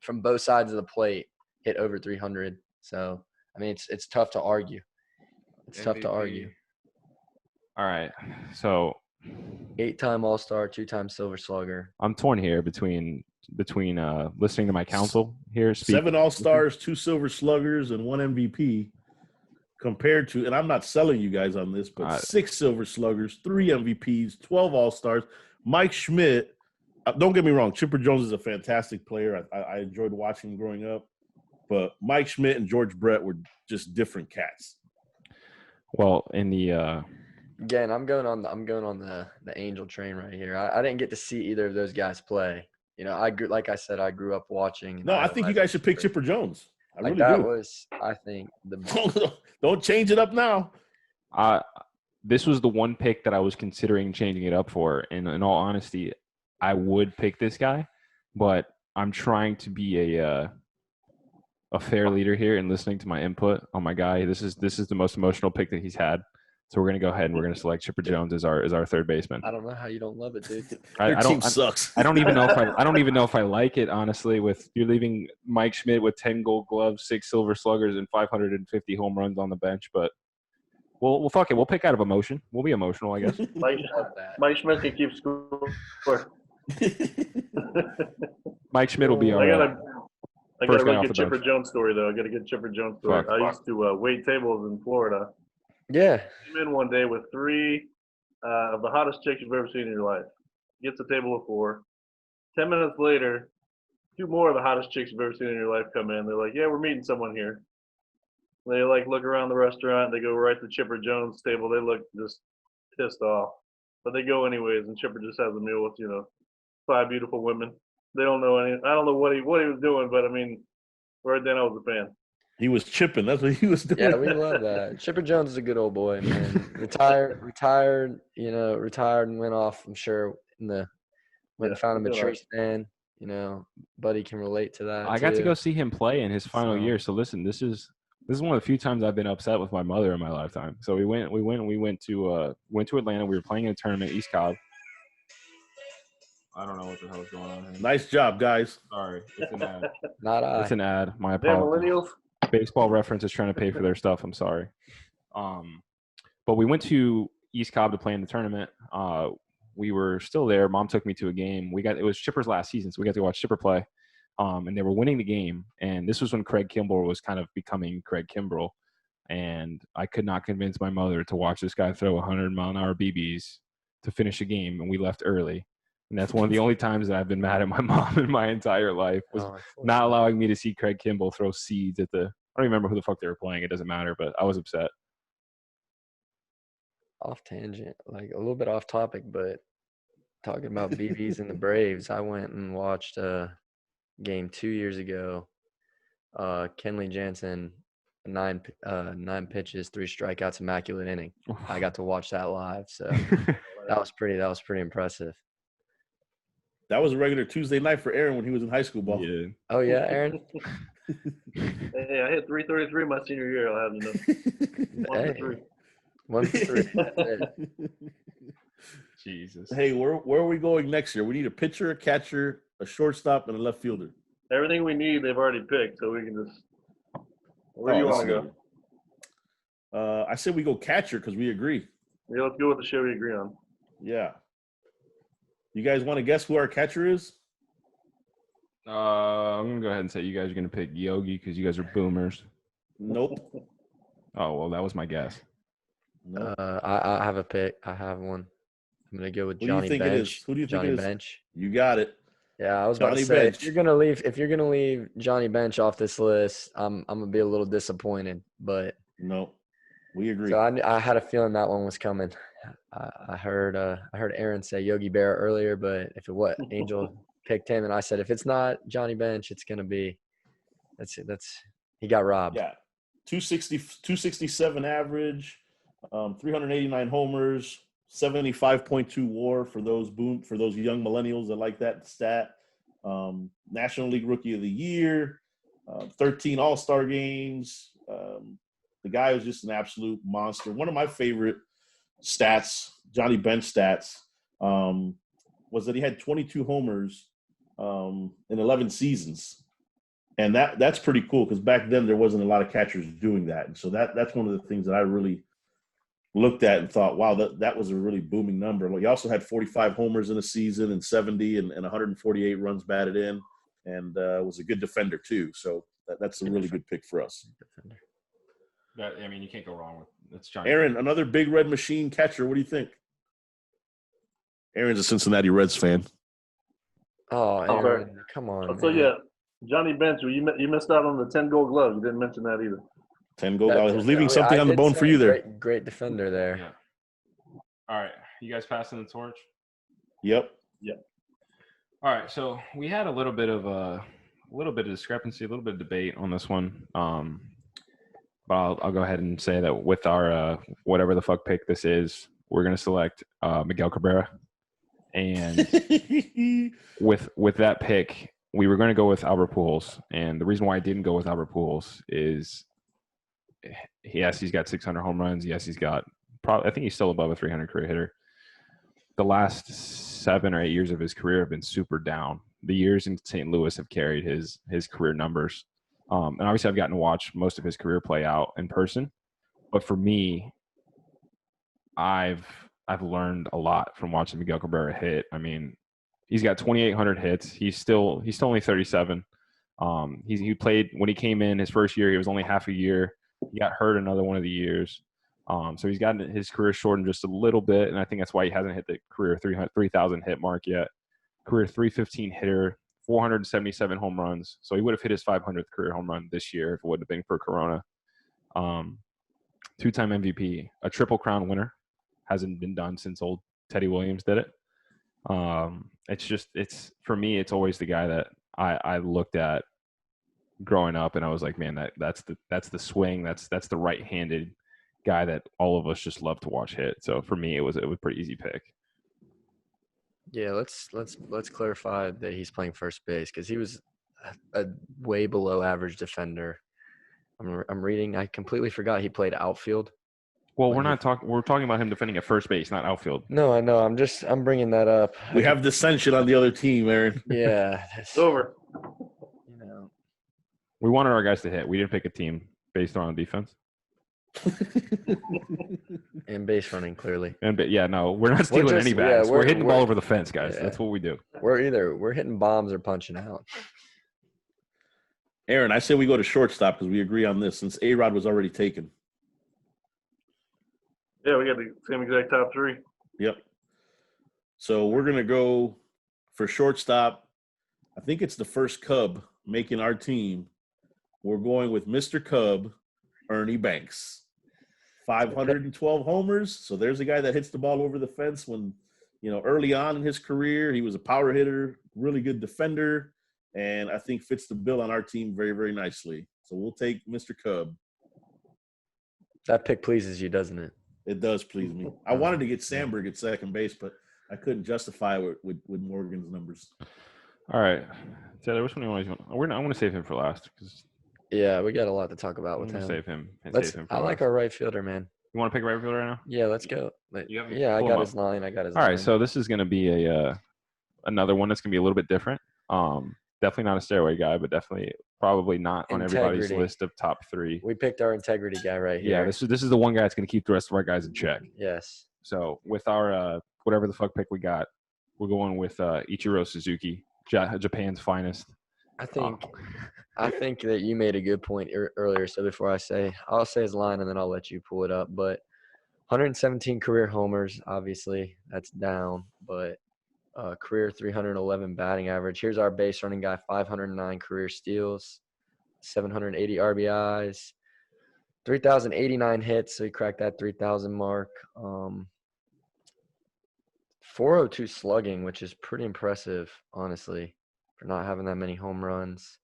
from both sides of the plate, hit over 300. So, I mean, it's tough to argue. It's tough to argue. All right. So 8-time All-Star, 2-time Silver Slugger. I'm torn here between listening to my counsel here. 7 All-Stars, 2 Silver Sluggers, and 1 MVP compared to, and I'm not selling you guys on this, but 6 Silver Sluggers, 3 MVPs, 12 All-Stars. Mike Schmidt, don't get me wrong, Chipper Jones is a fantastic player. I enjoyed watching him growing up. But Mike Schmidt and George Brett were just different cats. Well, in the again, I'm going on the Angel train right here. I didn't get to see either of those guys play. I grew up watching. No, I think you guys should pick Chipper Jones. I really that do. was, I think, the Don't change it up now. This was the one pick that I was considering changing it up for. And in all honesty, I would pick this guy, but I'm trying to be a fair leader here and listening to my input on my guy. This is the most emotional pick that he's had. So we're gonna go ahead and we're gonna select Chipper Jones as our third baseman. I don't know how you don't love it, dude. Their team sucks. I don't even know if I like it, honestly. With you're leaving Mike Schmidt with 10 Gold Gloves, 6 Silver Sluggers, and 550 home runs on the bench, but we'll fuck it. We'll pick out of emotion. We'll be emotional, I guess. Mike Schmidt can keep score. Mike Schmidt will be our. I got a really good Chipper Jones story, though. I got a good Chipper Jones story. I used to wait tables in Florida. Yeah. Came in one day with 3 of the hottest chicks you've ever seen in your life. Gets a table of 4. 10 minutes later, 2 more of the hottest chicks you've ever seen in your life come in. They're like, yeah, we're meeting someone here. They look around the restaurant. They go right to Chipper Jones' table. They look just pissed off. But they go anyways, and Chipper just has a meal with, 5 beautiful women. They don't know any. I don't know what he was doing, but I mean, right then I was a fan. He was chipping. That's what he was doing. Yeah, we love that. Chipper Jones is a good old boy, man. Retired, and went off. I'm sure went and found him a tree stand. Buddy can relate to that. I got to go see him play in his final year. So listen, this is one of the few times I've been upset with my mother in my lifetime. So we went to Atlanta. We were playing in a tournament, East Cobb. I don't know what the hell is going on here. Nice job, guys. Sorry, it's an ad. Not I. It's an ad. My Damn apologies. millennials. Baseball Reference is trying to pay for their stuff. I'm sorry. But we went to East Cobb to play in the tournament. We were still there. Mom took me to a game. It was Chipper's last season, so we got to watch Chipper play. And they were winning the game. And this was when Craig Kimbrell was kind of becoming Craig Kimbrell. And I could not convince my mother to watch this guy throw 100-mile-an-hour BBs to finish a game, and we left early. And that's one of the only times that I've been mad at my mom in my entire life was not unfortunately. allowing me to see Craig Kimball throw seeds at the. I don't remember who the fuck they were playing. It doesn't matter, but I was upset. Off tangent, like a little bit off topic, but talking about BBs and the Braves, I went and watched a game 2 years ago. Kenley Jansen, nine pitches, 3 strikeouts, immaculate inning. I got to watch that live, so that was pretty impressive. That was a regular Tuesday night for Aaron when he was in high school ball. Yeah. Oh yeah, Aaron. Hey, I hit 333 my senior year. I'll have you know. 1 Hey. for 3. 1 for 3. That's it. Jesus. Hey, where are we going next year? We need a pitcher, a catcher, a shortstop, and a left fielder. Everything we need, they've already picked, so we can just. Where do you that's want to go? good. I said we go catcher because we agree. Yeah, let's go with the shit we agree on. Yeah. You guys want to guess who our catcher is? I'm gonna go ahead and say you guys are gonna pick Yogi because you guys are boomers. Nope. Oh well, that was my guess. Nope. I have a pick. I have one. I'm gonna go with Who do you Johnny think it Bench. is? Who do you think Johnny it is? Bench. You got it. Yeah, I was about Johnny to say Bench. if you're gonna leave Johnny Bench off this list, I'm gonna be a little disappointed. But No, we agree. so I had a feeling that one was coming. I heard Aaron say Yogi Berra earlier, but if it what Angel picked him, and I said if it's not Johnny Bench, it's gonna be. That's he got robbed. Yeah, 267 average, 389 homers, 75.2 WAR for those young millennials that like that stat. National League Rookie of the Year, 13 All-Star games. The guy was just an absolute monster. One of my favorite stats, Johnny Bench stats, was that he had 22 homers in 11 seasons. And that's pretty cool because back then there wasn't a lot of catchers doing that. And so that's one of the things that I really looked at and thought, wow, that was a really booming number. He also had 45 homers in a season and 70 and 148 runs batted in and was a good defender too. So that's a really good pick for us. I mean, you can't go wrong with it's Johnny. Aaron, another big red machine catcher. What do you think? Aaron's a Cincinnati Reds fan. Oh, Oh, Aaron, come on. So man. yeah, Johnny Bench, you missed out on the 10 gold gloves. You didn't mention that either. 10 goals. That- I was leaving I something on the did bone say for you there. Great defender there. Yeah. All right, you guys passing the torch. Yep. All right, so we had a little bit of discrepancy, a little bit of debate on this one. But I'll go ahead and say that with our whatever the fuck pick this is, we're gonna select Miguel Cabrera, and with that pick, we were gonna go with Albert Pujols, and the reason why I didn't go with Albert Pujols is, yes, he's got 600 home runs. Yes, he's got I think he's still above a 300 career hitter. The last 7 or 8 years of his career have been super down. The years in St. Louis have carried his career numbers. And obviously I've gotten to watch most of his career play out in person. But for me, I've learned a lot from watching Miguel Cabrera hit. I mean, he's got 2,800 hits. He's still only 37. He played when he came in his first year. He was only half a year. He got hurt another one of the years. So he's gotten his career shortened just a little bit, and I think that's why he hasn't hit the career 3,000 hit mark yet. Career 315 hitter, 477 home runs. So he would have hit his 500th career home run this year if it wouldn't have been for Corona. 2-time MVP, a Triple Crown winner. Hasn't been done since old Teddy Williams did it. It's for me, it's always the guy that I looked at growing up, and I was like, man, that's the swing, that's the right-handed guy that all of us just love to watch hit. So for me, it was a pretty easy pick. Yeah, let's clarify that he's playing first base because he was a way below average defender. I'm reading. I completely forgot he played outfield. Well, we're talking about him defending at first base, not outfield. No, I know. I'm bringing that up. We have dissension on the other team, Aaron. Yeah, It's over. you know. We wanted our guys to hit. We didn't pick a team based on defense. And base running clearly. We're not stealing any bags. We're hitting the ball over the fence, guys. Yeah. That's what we do. We're hitting bombs or punching out. Aaron, I say we go to shortstop because we agree on this since A-Rod was already taken. Yeah, we got the same exact top 3. Yep. So we're going to go for shortstop, I think it's the first Cub making our team. We're going with Mr. Cub, Ernie Banks. 512 homers. So there's a guy that hits the ball over the fence when, early on in his career, he was a power hitter, really good defender, and I think fits the bill on our team very, very nicely. So we'll take Mr. Cub. That pick pleases you, doesn't it? It does please me. I wanted to get Sandberg at second base, but I couldn't justify it with Morgan's numbers. All right. Taylor, which one do you want? I'm going to save him for last. Yeah, we got a lot to talk about with I'm him. going to save him. I like our right fielder, man. You want to pick right fielder right now? Yeah, let's go. Yeah, I got his line. All right, so this is going to be another one that's going to be a little bit different. Definitely not a steroid guy, but definitely probably not on everybody's list of top 3. We picked our integrity guy right here. Yeah, this is the one guy that's going to keep the rest of our guys in check. Yes. So with our whatever the fuck pick we got, we're going with Ichiro Suzuki, Japan's finest. I think that you made a good point earlier. So before I'll say his line and then I'll let you pull it up. But 117 career homers, obviously that's down, but career 311 batting average. Here's our base running guy, 509 career steals, 780 RBIs, 3,089 hits. So he cracked that 3,000 mark. 402 slugging, which is pretty impressive, honestly, for not having that many home runs.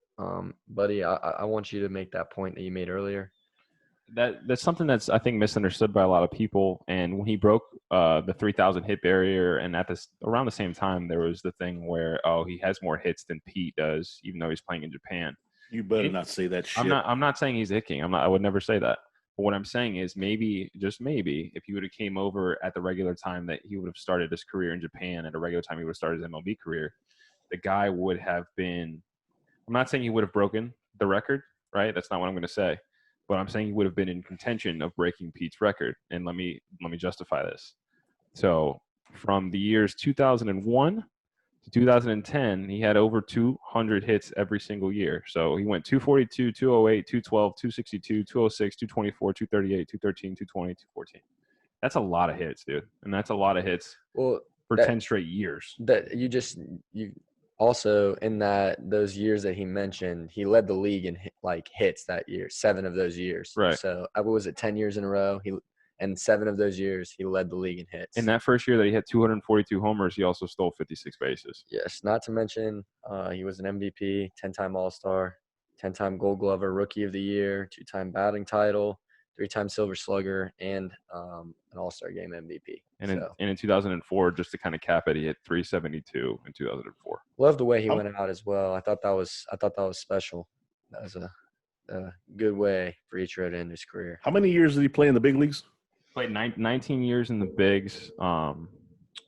Buddy, I want you to make that point that you made earlier. That's something that's, I think, misunderstood by a lot of people. And when he broke the 3,000 hit barrier, and around the same time, there was the thing where, he has more hits than Pete does, even though he's playing in Japan. You better not say that shit. I'm not saying he's hit king. I would never say that. But what I'm saying is maybe, just maybe, if he would have came over at the regular time that he would have started his career in Japan, at a regular time he would have started his MLB career, the guy would have been – I'm not saying he would have broken the record, right? That's not what I'm going to say. But I'm saying he would have been in contention of breaking Pete's record. And let me justify this. So from the years 2001 to 2010, he had over 200 hits every single year. So he went 242, 208, 212, 262, 206, 224, 238, 213, 220, 214. That's a lot of hits, dude. And that's a lot of hits for 10 straight years. That you also, in those years that he mentioned, he led the league in hits that year, 7 of those years. Right. So what was it, 10 years in a row? And 7 of those years, he led the league in hits. In that first year that he had 242 homers, he also stole 56 bases. Yes, not to mention he was an MVP, 10-time All-Star, 10-time Gold Glover, Rookie of the Year, 2-time batting title, 3-time Silver Slugger, and an All-Star Game MVP. And in 2004, just to kind of cap it, he hit 372 in 2004. Love the way he went out as well. I thought that was special. That was a good way for Ichiro to end his career. How many years did he play in the big leagues? Played 19 years in the bigs. And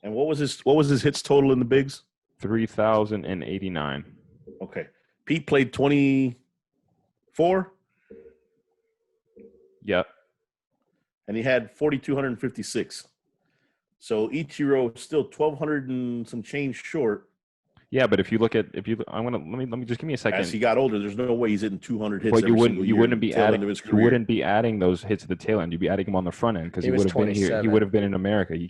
what was his hits total in the bigs? 3,089. Okay. Pete played 24. Yep. And he had 4,256. So Ichiro still 1,200 and some change short. Yeah, but if you look at let me just give me a second. As he got older, there's no way he's hitting 200 hits. But you wouldn't be adding those hits at the tail end. You'd be adding them on the front end because he would have been here. He would have been in America. He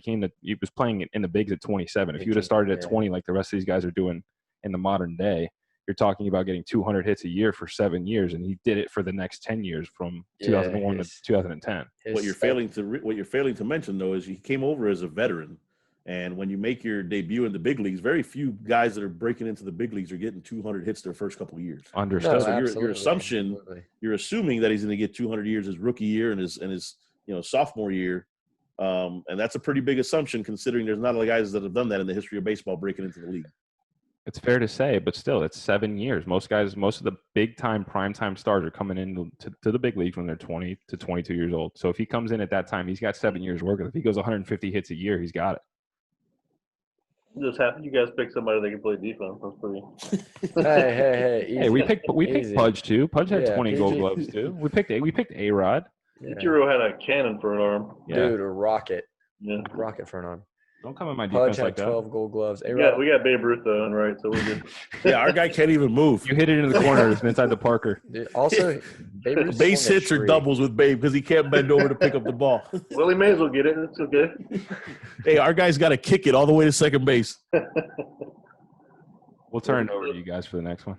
was playing in the bigs at 27. If you would have started at 20 like the rest of these guys are doing in the modern day, you're talking about getting 200 hits a year for 7 years, and he did it for the next 10 years from 2001 to 2010. What you're failing to mention though is he came over as a veteran. And when you make your debut in the big leagues, very few guys that are breaking into the big leagues are getting 200 hits their first couple of years. Understood. So you're assuming that he's going to get 200 years his rookie year and his sophomore year, and that's a pretty big assumption considering there's not a lot of guys that have done that in the history of baseball breaking into the league. It's fair to say, but still, it's 7 years. Most of the big-time, prime-time stars are coming in to the big leagues when they're 20 to 22 years old. So if he comes in at that time, he's got 7 years working. If he goes 150 hits a year, he's got it. Just happy you guys picked somebody that can play defense. That's pretty. Hey! Easy. Hey, we picked Pudge too. Pudge had 20 Gold Gloves too. We picked A-Rod. Ichiro had a cannon for an arm. Yeah. Dude, a rocket. Yeah. Rocket for an arm. Don't come in my Pudge defense had like that. 12 Gold Gloves. We got Babe Ruth though, and right, so we're good. Yeah, our guy can't even move. You hit it into the corners inside the Parker. Dude, also, Babe Ruth base hits or doubles with Babe because he can't bend over to pick up the ball. Well, he may as well get it. It's okay. Hey, our guy's got to kick it all the way to second base. We'll turn it over to you guys for the next one.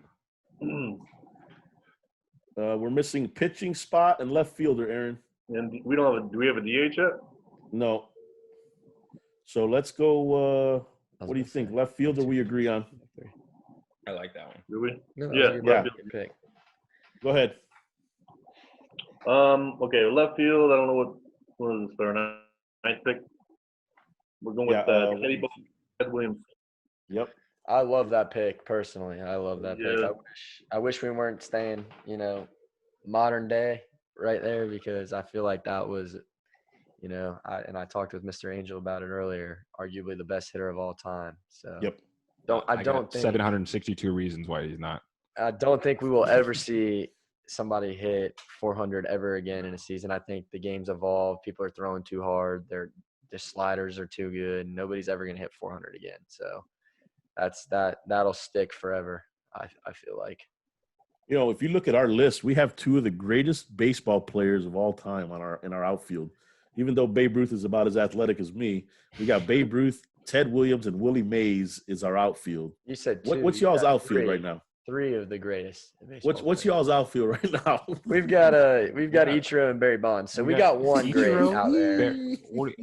We're missing pitching spot and left fielder, Aaron. And we don't have do we have a DH yet? No. So let's go. What do you think? Left fielder, we agree on. I like that one. Do we? No, Yeah, yeah. Good pick. Go ahead. Okay, left field. I don't know what is this, our ninth pick. We're going with Teddy Ball, Ted Williams. Yep. I love that pick personally. I love that pick. Yeah. I wish we weren't staying, modern day right there, because I feel like that was, I talked with Mr. Angel about it earlier, arguably the best hitter of all time. So Yep. I don't think 762 reasons why he's not. I don't think we will ever see somebody hit 400 ever again in a season. I think the game's evolved. People are throwing too hard. Their sliders are too good. Nobody's ever going to hit 400 again. So that'll stick forever, I feel like. If you look at our list, we have two of the greatest baseball players of all time in our outfield. Even though Babe Ruth is about as athletic as me, we got Babe Ruth, Ted Williams, and Willie Mays is our outfield. You said two. What's y'all's outfield right now? Three of the greatest. What's y'all's outfield right now? We've got Ichiro and Barry Bonds. So we got one great out there.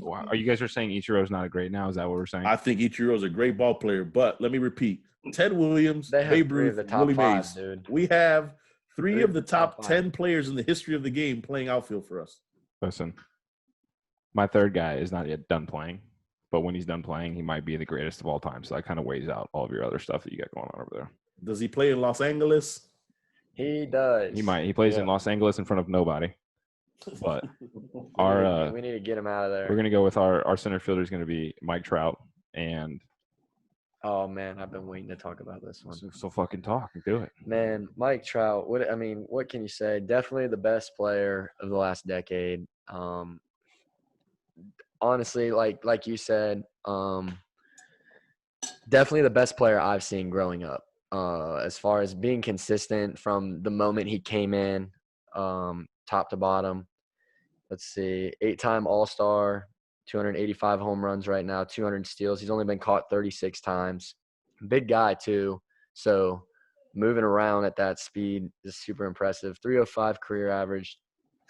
Are you guys saying Ichiro's not a great now? Is that what we're saying? I think Ichiro's a great ball player, but let me repeat: Ted Williams, Babe Ruth, Willie Mays. Dude. We have three of the top 10 players in the history of the game playing outfield for us. Listen, my third guy is not yet done playing, but when he's done playing, he might be the greatest of all time. So that kind of weighs out all of your other stuff that you got going on over there. Does he play in Los Angeles? He does. He might. He plays in Los Angeles in front of nobody. But we need to get him out of there. We're gonna go with our center fielder is gonna be Mike Trout. And oh man, I've been waiting to talk about this one. So fucking talk and do it. Man, Mike Trout. What can you say? Definitely the best player of the last decade. Honestly, like you said, definitely the best player I've seen growing up. As far as being consistent from the moment he came in, top to bottom. Let's see, 8-time All-Star, 285 home runs right now, 200 steals. He's only been caught 36 times. Big guy too, so moving around at that speed is super impressive. 305 career average,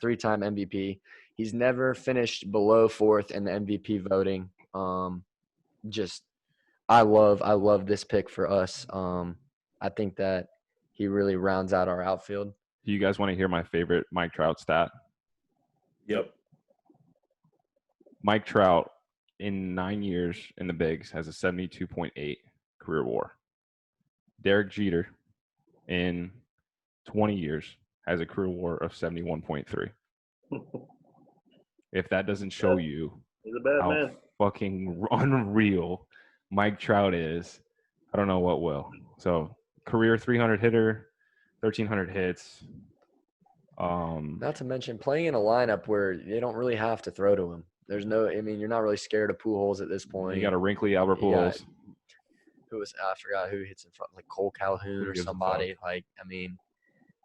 3-time MVP. He's never finished below fourth in the MVP voting. I love this pick for us. I think that he really rounds out our outfield. Do you guys want to hear my favorite Mike Trout stat? Yep. Mike Trout in 9 years in the bigs has a 72.8 career WAR. Derek Jeter in 20 years has a career WAR of 71.3. If that doesn't show you He's a bad how man. fucking unreal Mike Trout is, I don't know what will. So career 300 hitter, 1,300 hits. Not to mention playing in a lineup where they don't really have to throw to him. There's you're not really scared of Pujols at this point. You got a wrinkly Albert Pujols. I forgot who hits in front, like Cole Calhoun or somebody.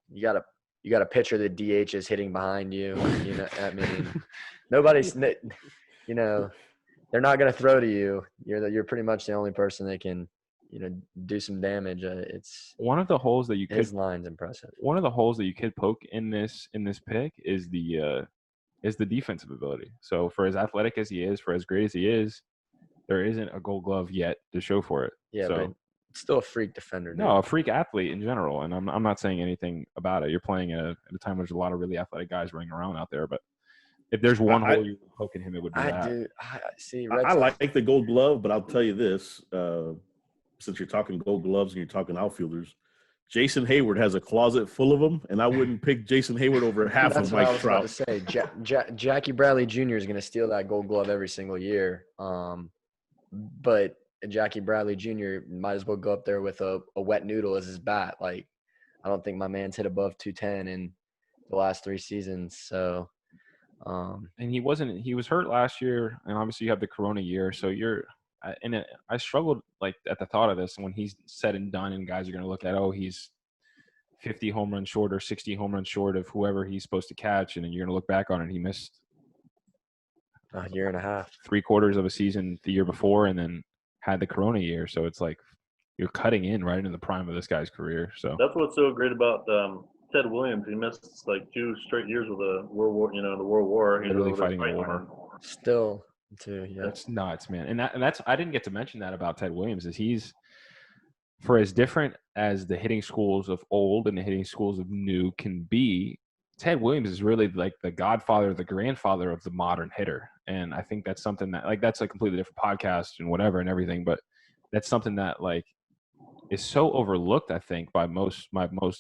You got a pitcher that DH is hitting behind you. Nobody's. They're not going to throw to you. You're pretty much the only person that can, do some damage. It's one of the holes that you could. His line's impressive. One of the holes that you could poke in this pick is the defensive ability. So for as athletic as he is, for as great as he is, there isn't a Gold Glove yet to show for it. Yeah, so, but it's still a freak defender. Dude. No, a freak athlete in general, and I'm not saying anything about it. You're playing at a time where there's a lot of really athletic guys running around out there, but if there's one hole you're poking him, it would be that. I like the Gold Glove, but I'll tell you this: since you're talking Gold Gloves and you're talking outfielders, Jason Hayward has a closet full of them, and I wouldn't pick Jason Hayward over half of Mike Trout. That's what I was about to say. Jackie Bradley Jr. is going to steal that Gold Glove every single year. But Jackie Bradley Jr. might as well go up there with a wet noodle as his bat. Like, I don't think my man's hit above 210 in the last 3 seasons. So, and he was hurt last year, and obviously you have the Corona year. So I struggled like at the thought of this when he's said and done, and guys are going to look at, he's 50 home runs short or 60 home runs short of whoever he's supposed to catch, and then you're going to look back on it. He missed a year and a half, 3/4 of a season the year before, and then had the Corona year. So it's like you're cutting in right in the prime of this guy's career. So That's what's so great about Ted Williams. He missed like 2 straight years with the World War. The World War. He was literally over there fighting a war. him. Still, too. Yeah. That's nuts, man. And that's I didn't get to mention that about Ted Williams is he's for as different as the hitting schools of old and the hitting schools of new can be, Ted Williams is really like the godfather, the grandfather of the modern hitter. And I think that's something that like that's a completely different podcast and whatever and everything, but that's something that like is so overlooked, I think, by most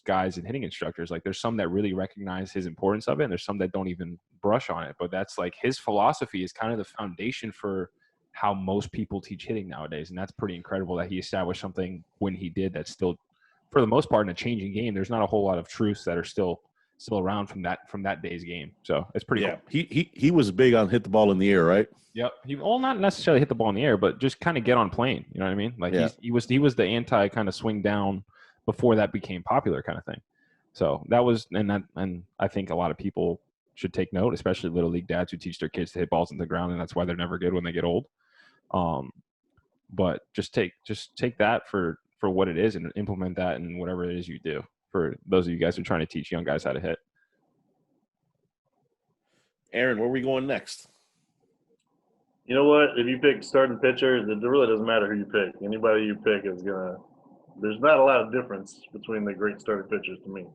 guys and hitting instructors. Like there's some that really recognize his importance of it, and there's some that don't even brush on it. But that's like his philosophy is kind of the foundation for how most people teach hitting nowadays. And that's pretty incredible that he established something when he did that's still, for the most part, in a changing game. There's not a whole lot of truths that are still around from that day's game. So it's pretty cool. He was big on hit the ball in the air, right? Yep. He not necessarily hit the ball in the air, but just kind of get on plane. You know what I mean? Like he was the anti kind of swing down before that became popular kind of thing. So that was and I think a lot of people should take note, especially little league dads who teach their kids to hit balls into the ground, and that's why they're never good when they get old. But just take that for what it is and implement that in whatever it is you do. For those of you guys who are trying to teach young guys how to hit. Aaron, where are we going next? You know what? If you pick starting pitcher, it really doesn't matter who you pick. Anybody you pick is gonna. There's not a lot of difference between the great starting pitchers to me.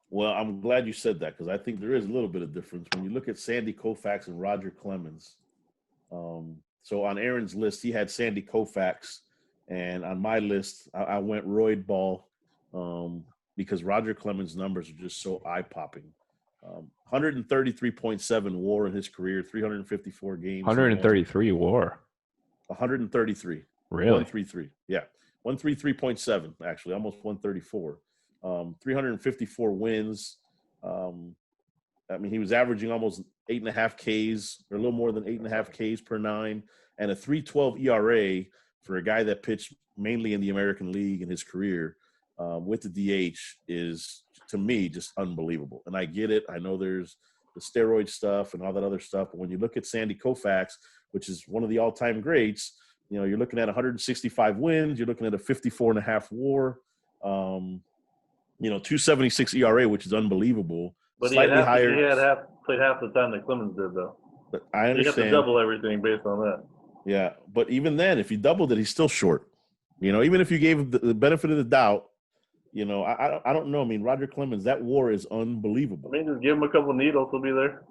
Well, I'm glad you said that because I think there is a little bit of difference when you look at Sandy Koufax and Roger Clemens. So on Aaron's list, he had Sandy Koufax, and on my list, I went Royd Ball because Roger Clemens' numbers are just so eye-popping. 133.7 WAR in his career, 354 games. 133 WAR. 133. Really? 133. Yeah. 133.7, actually, almost 134. 354 wins. I mean, he was averaging almost 8.5 Ks, or a little more than 8.5 Ks per 9, and a 3.12 ERA for a guy that pitched mainly in the American League in his career with the DH is, to me, just unbelievable. And I get it. I know there's the steroid stuff and all that other stuff, but when you look at Sandy Koufax, which is one of the all-time greats, you're looking at 165 wins. You're looking at a 54.5 WAR, 2.76 ERA, which is unbelievable. But Slightly higher. He had played half the time that Clemens did, though. But I understand. You have to double everything based on that. Yeah, but even then, if you doubled it, he's still short. Even if you gave him the benefit of the doubt, I don't know. I mean, Roger Clemens, that WAR is unbelievable. I mean, just give him a couple needles, he'll be there.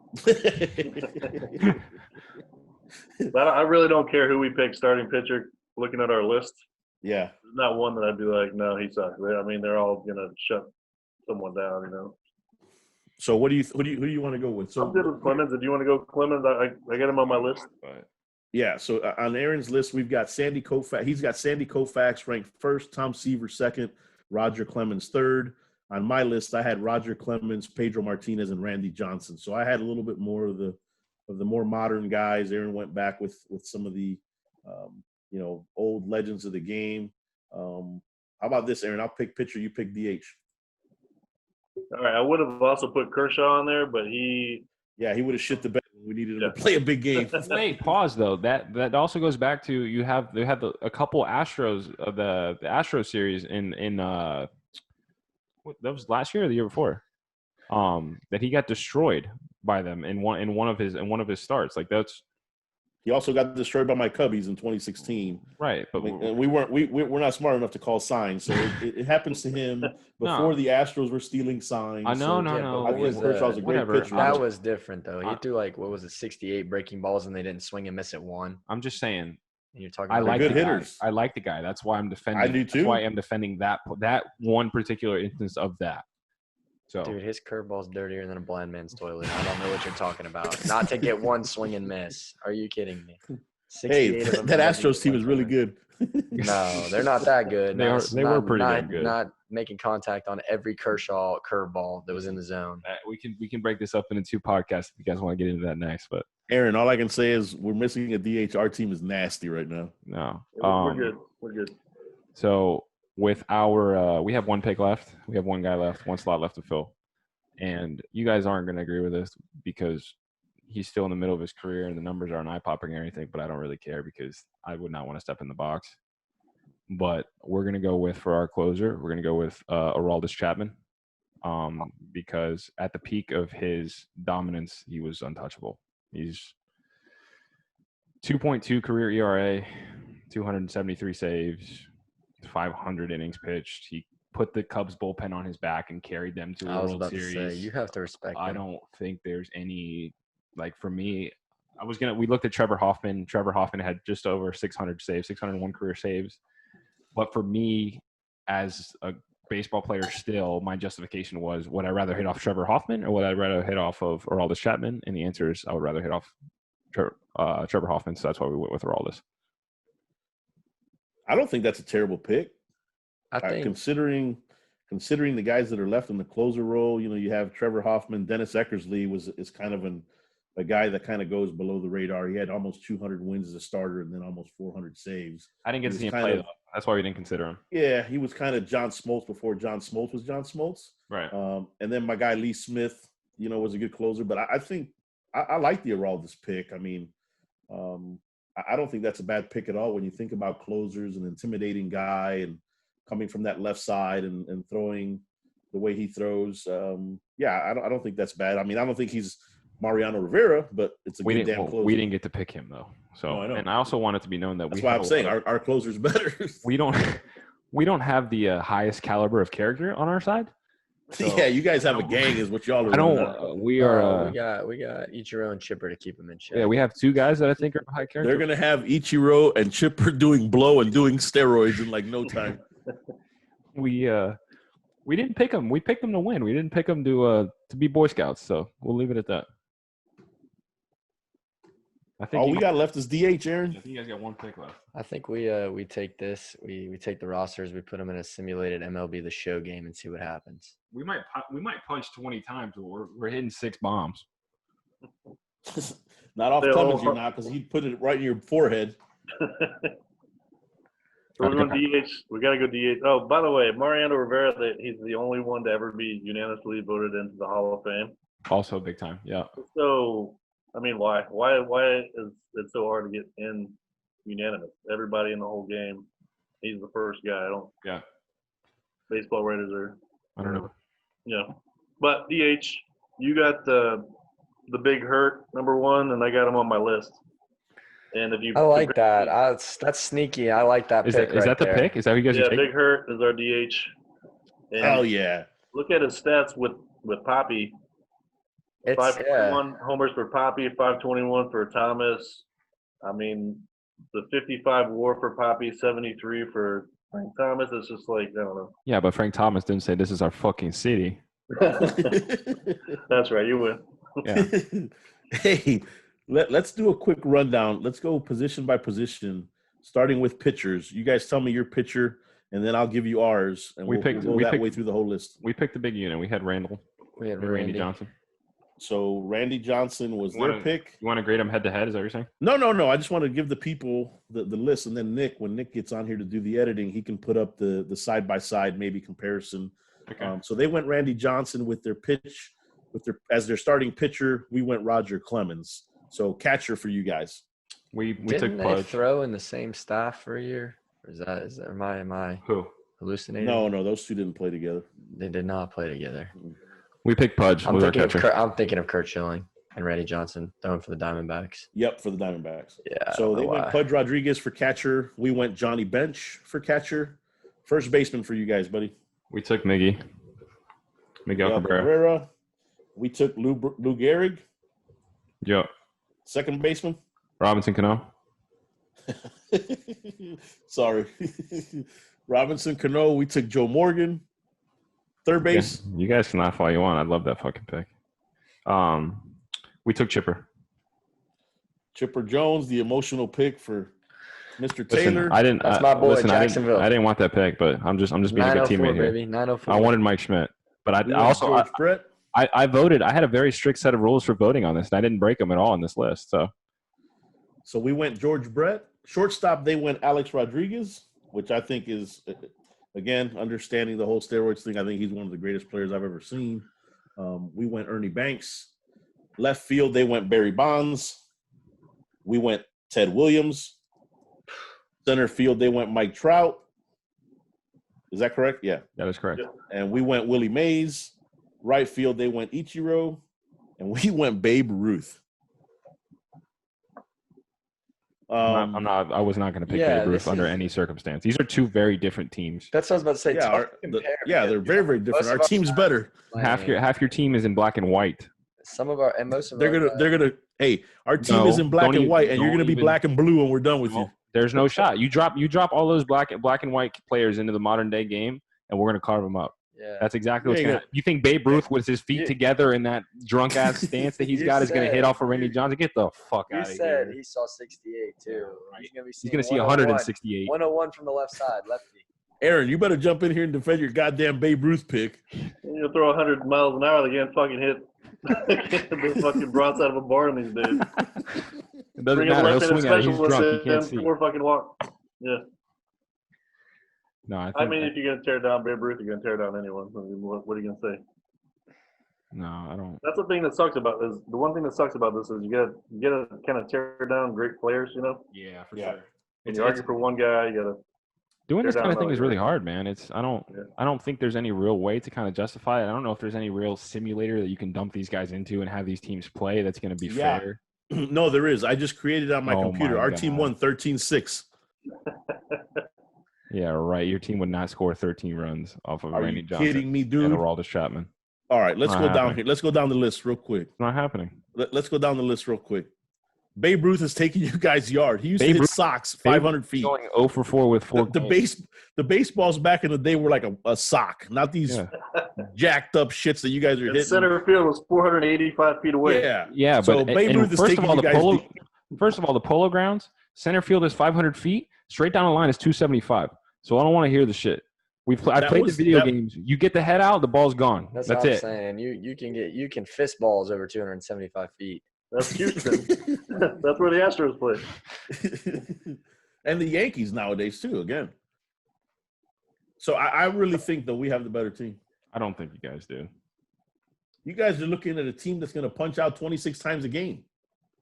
But I really don't care who we pick starting pitcher. Looking at our list, yeah, there's not one that I'd be like, no, he sucks. I mean, they're all gonna shut someone down, So who do you want to go with? So I'm good with Clemens. If you want to go Clemens, I got him on my list. Yeah. So on Aaron's list, we've got Sandy Koufax. He's got Sandy Koufax ranked first, Tom Seaver second, Roger Clemens third. On my list, I had Roger Clemens, Pedro Martinez, and Randy Johnson. So I had a little bit more of the more modern guys. Aaron went back with some of the old legends of the game. How about this, Aaron? I'll pick pitcher. You pick DH. All right. I would have also put Kershaw on there, but he would have shit the bed when we needed him to play a big game. Wait, pause though. That also goes back to they had a couple Astros of the Astro series in that was last year or the year before. That he got destroyed by them in one of his starts. Like that's. He also got destroyed by my Cubbies in 2016. Right, but we're not smart enough to call signs, so it happens to him before the Astros were stealing signs. No. I think Kershaw's a great pitcher. That was different though. He threw 68 breaking balls and they didn't swing and miss at one. I'm just saying. And you're talking. I like good hitters. I like the guy. That's why I'm defending. I do too. That's why I'm defending that one particular instance of that. So, dude, his curveball's dirtier than a blind man's toilet. I don't know what you're talking about. Not to get one swing and miss. Are you kidding me? Hey, that Astros team is really good. No, they're not that good. They were pretty good. Not making contact on every Kershaw curveball that was in the zone. We can break this up into 2 podcasts if you guys want to get into that next. But Aaron, all I can say is we're missing a DH. Our team is nasty right now. No, we're good. We're good. So with our we have 1 pick left. We have 1 guy left, 1 slot left to fill. And you guys aren't going to agree with this because he's still in the middle of his career and the numbers aren't eye-popping or anything, but I don't really care because I would not want to step in the box. but we're going to go with, for our closer, we're going to go with Aroldis Chapman, because at the peak of his dominance, he was untouchable. He's 2.2 career ERA, 273 saves, 500 innings pitched. He put the Cubs bullpen on his back and carried them to a World Series. To say, you have to respect I him. don't think there's any, like, for me, we looked at Trevor Hoffman. Trevor Hoffman had just over 600 saves, 601 career saves. But for me, as a baseball player still, my justification was, would I rather hit off Trevor Hoffman or would I rather hit off of Aroldis Chapman? And the answer is I would rather hit off Trevor Hoffman, so that's why we went with Aroldis. I don't think that's a terrible pick. I think considering the guys that are left in the closer role, you have Trevor Hoffman. Dennis Eckersley is kind of a guy that kind of goes below the radar. He had almost 200 wins as a starter and then almost 400 saves. I didn't get to see him play, though. That's why we didn't consider him. Yeah, he was kind of John Smoltz before John Smoltz was John Smoltz. Right. And then my guy Lee Smith, was a good closer. But I think I like the Aroldis pick. I mean, I don't think that's a bad pick at all when you think about closers, an intimidating guy and coming from that left side and throwing the way he throws. I don't think that's bad. I mean, I don't think he's Mariano Rivera, but it's a good damn closer. We didn't get to pick him, though. So, I know. And I also want it to be known that that's why I'm saying our closer's better. we don't have the highest caliber of character on our side. So, yeah, you guys have a gang, is what y'all are. I don't. We are. we got Ichiro and Chipper to keep him in check. Yeah, we have two guys that I think are high character. They're gonna have Ichiro and Chipper doing blow and doing steroids in like no time. We didn't pick them. We picked them to win. We didn't pick them to be Boy Scouts. So we'll leave it at that. I think all we got left is DH, Aaron. I think you guys got one pick left. I think we take this. We take the rosters. We put them in a simulated MLB The Show game and see what happens. We might punch 20 times. We're hitting 6 bombs. Not off Clemens, you're not, because he'd put it right in your forehead. So we're going DH. We got to go DH. Oh, by the way, Mariano Rivera, he's the only one to ever be unanimously voted into the Hall of Fame. Also big time, yeah. So, I mean, why? Why is it so hard to get in unanimous? Everybody in the whole game, he's the first guy. Yeah. Baseball writers are. I don't know. Yeah, but DH, you got the big hurt #1, and I got him on my list. And if you, I like that. That's sneaky. I like that. Is pick that the there. pick? Is that what you guys are taking? Big Hurt is our DH. And hell yeah! Look at his stats with Poppy. It's 521 homers for Poppy, 521 for Thomas. I mean, the 55 WAR for Poppy, 73 for Frank Thomas. It's just like, I don't know. Yeah, but Frank Thomas didn't say this is our fucking city. That's right. You win. Yeah. Hey, let's do a quick rundown. Let's go position by position, starting with pitchers. You guys tell me your pitcher, and then I'll give you ours. And we'll go that way through the whole list. We picked the big unit. We had Randall. We had Randy Johnson. So Randy Johnson was their pick. You want to grade them head to head? Is that what you're saying? No. I just want to give the people the list, and then when Nick gets on here to do the editing, he can put up the side by side maybe comparison. Okay. So they went Randy Johnson with their pitch, as their starting pitcher. We went Roger Clemens. So catcher for you guys. We Didn't took Pudge. throw in the same staff for a year? Or is that am I Who? hallucinating? No, those two didn't play together. They did not play together. We picked Pudge. I'm thinking of Kurt Schilling and Randy Johnson throwing for the Diamondbacks. Yep, for the Diamondbacks. Yeah. So they went Pudge Rodriguez for catcher. We went Johnny Bench for catcher. First baseman for you guys, buddy. We took Miguel Cabrera. We took Lou Gehrig. Yep. Second baseman. Robinson Cano. Sorry. Robinson Cano. We took Joe Morgan. Third base. Yeah, you guys can laugh all you want. I love that fucking pick. We took Chipper. Chipper Jones, the emotional pick for Mr. Taylor. Listen, I didn't. That's my boy, Jacksonville. I didn't want that pick, but I'm just being a good teammate here. Baby. 904. Oh I wanted Mike Schmidt, but I voted. I had a very strict set of rules for voting on this, and I didn't break them at all on this list. So we went George Brett. Shortstop, they went Alex Rodriguez, which I think is, again, understanding the whole steroids thing. I think he's one of the greatest players I've ever seen. We went Ernie Banks. Left field, they went Barry Bonds. We went Ted Williams. Center field, they went Mike Trout. Is that correct? Yeah. That is correct. And we went Willie Mays. Right field, they went Ichiro. And we went Babe Ruth. I was not going to pick Babe Ruth under any circumstance. These are two very different teams. That's what I was about to say. They're very, very different. Our team's better. Half your team is in black and white. Some of our and most of they're gonna. Hey, our team is in black and white, and you're gonna be black and blue when we're done with you. There's no shot. You drop all those black and white players into the modern day game, and we're gonna carve them up. Yeah, that's exactly what's gonna. You think Babe Ruth with his feet together in that drunk ass stance that he's got is gonna hit off of Randy Johnson? Get the fuck out of here. He said he saw 68 too. He's gonna see 168. 101 from the left side, lefty. Aaron, you better jump in here and defend your goddamn Babe Ruth pick. You'll throw 100 miles an hour, they can't fucking hit the fucking broads out of a barn these days. It doesn't matter. He'll swing at it. He's drunk. He can't see. Or fucking walk. Yeah. No, I mean, if you're gonna tear down Babe Ruth, you're gonna tear down anyone. I mean, what are you gonna say? No, I don't. That's the thing that sucks about this. The one thing that sucks about this is you gotta kind of tear down great players, you know. Yeah, for sure. When you argue for one guy, you gotta. Doing this kind of thing is really hard, man. I don't think there's any real way to kind of justify it. I don't know if there's any real simulator that you can dump these guys into and have these teams play that's going to be fair. No, there is. I just created it on my computer. Our team won 13-6. Yeah, right. Your team would not score 13 runs off of Randy Johnson. Are you kidding me, dude? And Aroldis Chapman. All right, let's go down here. Let's go down the list real quick. It's not happening. Let's go down the list real quick. Babe Ruth is taking you guys' yard. He used to hit socks 500 feet. Going 0 for 4 with 4 The baseballs back in the day were like a sock, not these jacked up shits that you guys are hitting. Center field was 485 feet away. Yeah. So Babe Ruth is taking you guys. First of all, the Polo Grounds center field is 500 feet. Straight down the line is 275. So I don't want to hear the shit. I played the video games. You get the head out, the ball's gone. That's what I'm it. Saying you can fist balls over 275 feet. That's Houston. That's where the Astros play. And the Yankees nowadays, too, again. So I really think that we have the better team. I don't think you guys do. You guys are looking at a team that's going to punch out 26 times a game.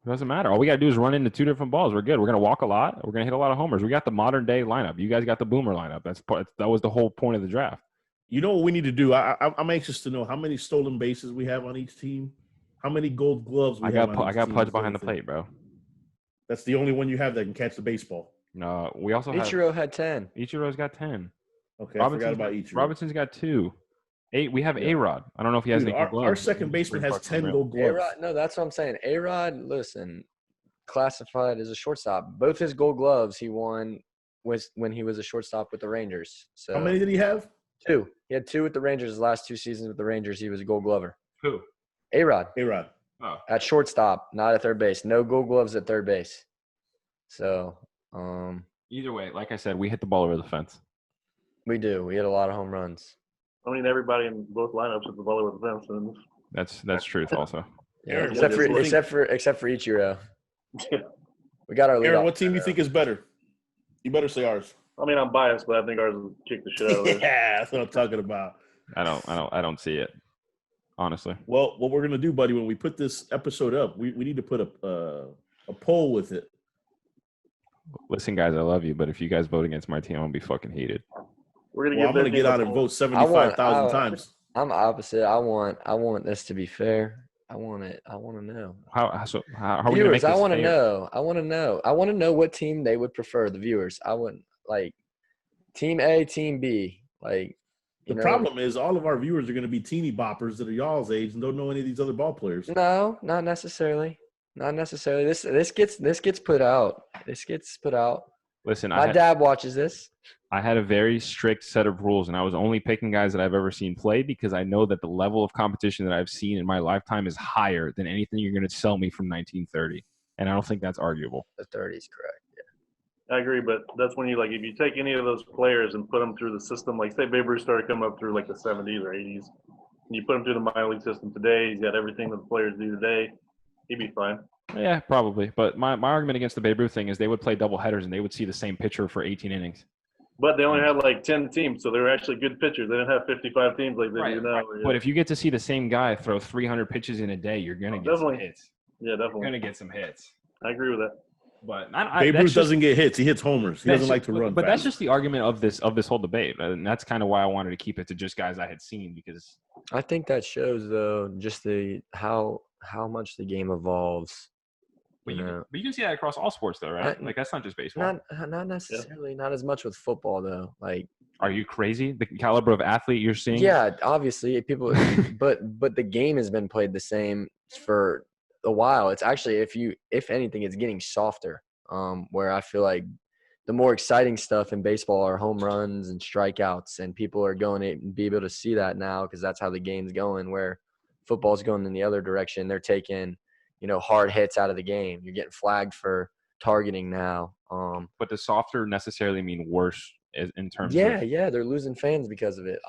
It doesn't matter. All we got to do is run into 2 different balls. We're good. We're going to walk a lot. We're going to hit a lot of homers. We got the modern-day lineup. You guys got the boomer lineup. That was the whole point of the draft. You know what we need to do? I'm anxious to know how many stolen bases we have on each team. How many gold gloves we have? I got Pudge behind the plate, bro. That's the only one you have that can catch the baseball. No, we also Ichiro had 10. Ichiro's got 10. Okay, I forgot about Ichiro. Robinson's got 2. 8. We have A-Rod. I don't know if he has any gold gloves. Our second baseman has 10 gold gloves. A-Rod, no, that's what I'm saying. A-Rod, listen, classified as a shortstop. Both his gold gloves he won was when he was a shortstop with the Rangers. So how many did he have? 2. He had 2 with the Rangers. His last 2 seasons with the Rangers, he was a Gold Glover. Who? A-Rod. A-Rod. Oh. At shortstop, not at third base. No Gold Gloves at third base. So, either way, like I said, we hit the ball over the fence. We do. We hit a lot of home runs. I mean, everybody in both lineups hit the ball over the fence. And that's truth also. Yeah, except for Ichiro. We got our lead. Aaron, what team do you think is better? You better say ours. I mean, I'm biased, but I think ours will kick the shit out of it. Yeah, that's what I'm talking about. I don't see it, honestly. Well, what we're gonna do, buddy, when we put this episode up, we need to put a poll with it. Listen, guys, I love you, but if you guys vote against my team, I'm gonna be fucking hated. We're gonna I'm gonna get out and vote 75,000 times. I'm opposite. I want this to be fair. I want to know. How are we viewers, gonna make this I want to fair? know. I want to know what team they would prefer. The viewers. I want like team A, team B. Like the problem is all of our viewers are going to be teeny boppers that are y'all's age and don't know any of these other ball players. No, not necessarily. Not necessarily. This gets put out. This gets put out. Listen, my dad watches this. I had a very strict set of rules, and I was only picking guys that I've ever seen play because I know that the level of competition that I've seen in my lifetime is higher than anything you're going to sell me from 1930. And I don't think that's arguable. The 30 is correct. Yeah. I agree, but that's when you if you take any of those players and put them through the system, like say Babe Ruth started coming up through like the 70s or 80s, and you put him through the minor league system today, he's got everything that the players do today, he'd be fine. Yeah, probably. But my argument against the Babe Ruth thing is they would play double headers and they would see the same pitcher for 18 innings. But they only had like 10 teams, so they were actually good pitchers. They didn't have 55 teams like they do now. Right. But if you get to see the same guy throw 300 pitches in a day, you're going to get some hits. Yeah, definitely. You're going to get some hits. I agree with that. But Babe that's Ruth just, doesn't get hits. He hits homers. He that's doesn't like to run but that's fast. just the argument of this whole debate, and that's kind of why I wanted to keep it to just guys I had seen because I think that shows though just how much the game evolves. but You you, know, but you can see that across all sports though, right? I- Like that's not just baseball. not necessarily, not as much with football though. Like, Are you crazy? The caliber of athlete you're seeing? yeah, obviously people, but the game has been played the same for a while. It's actually, if anything, it's getting softer. Where I feel like the more exciting stuff in baseball are home runs and strikeouts, and people are going to be able to see that now because that's how the game's going. Where football's going in the other direction, they're taking, hard hits out of the game. You're getting flagged for targeting now. But does softer necessarily mean worse in terms of Yeah, they're losing fans because of it.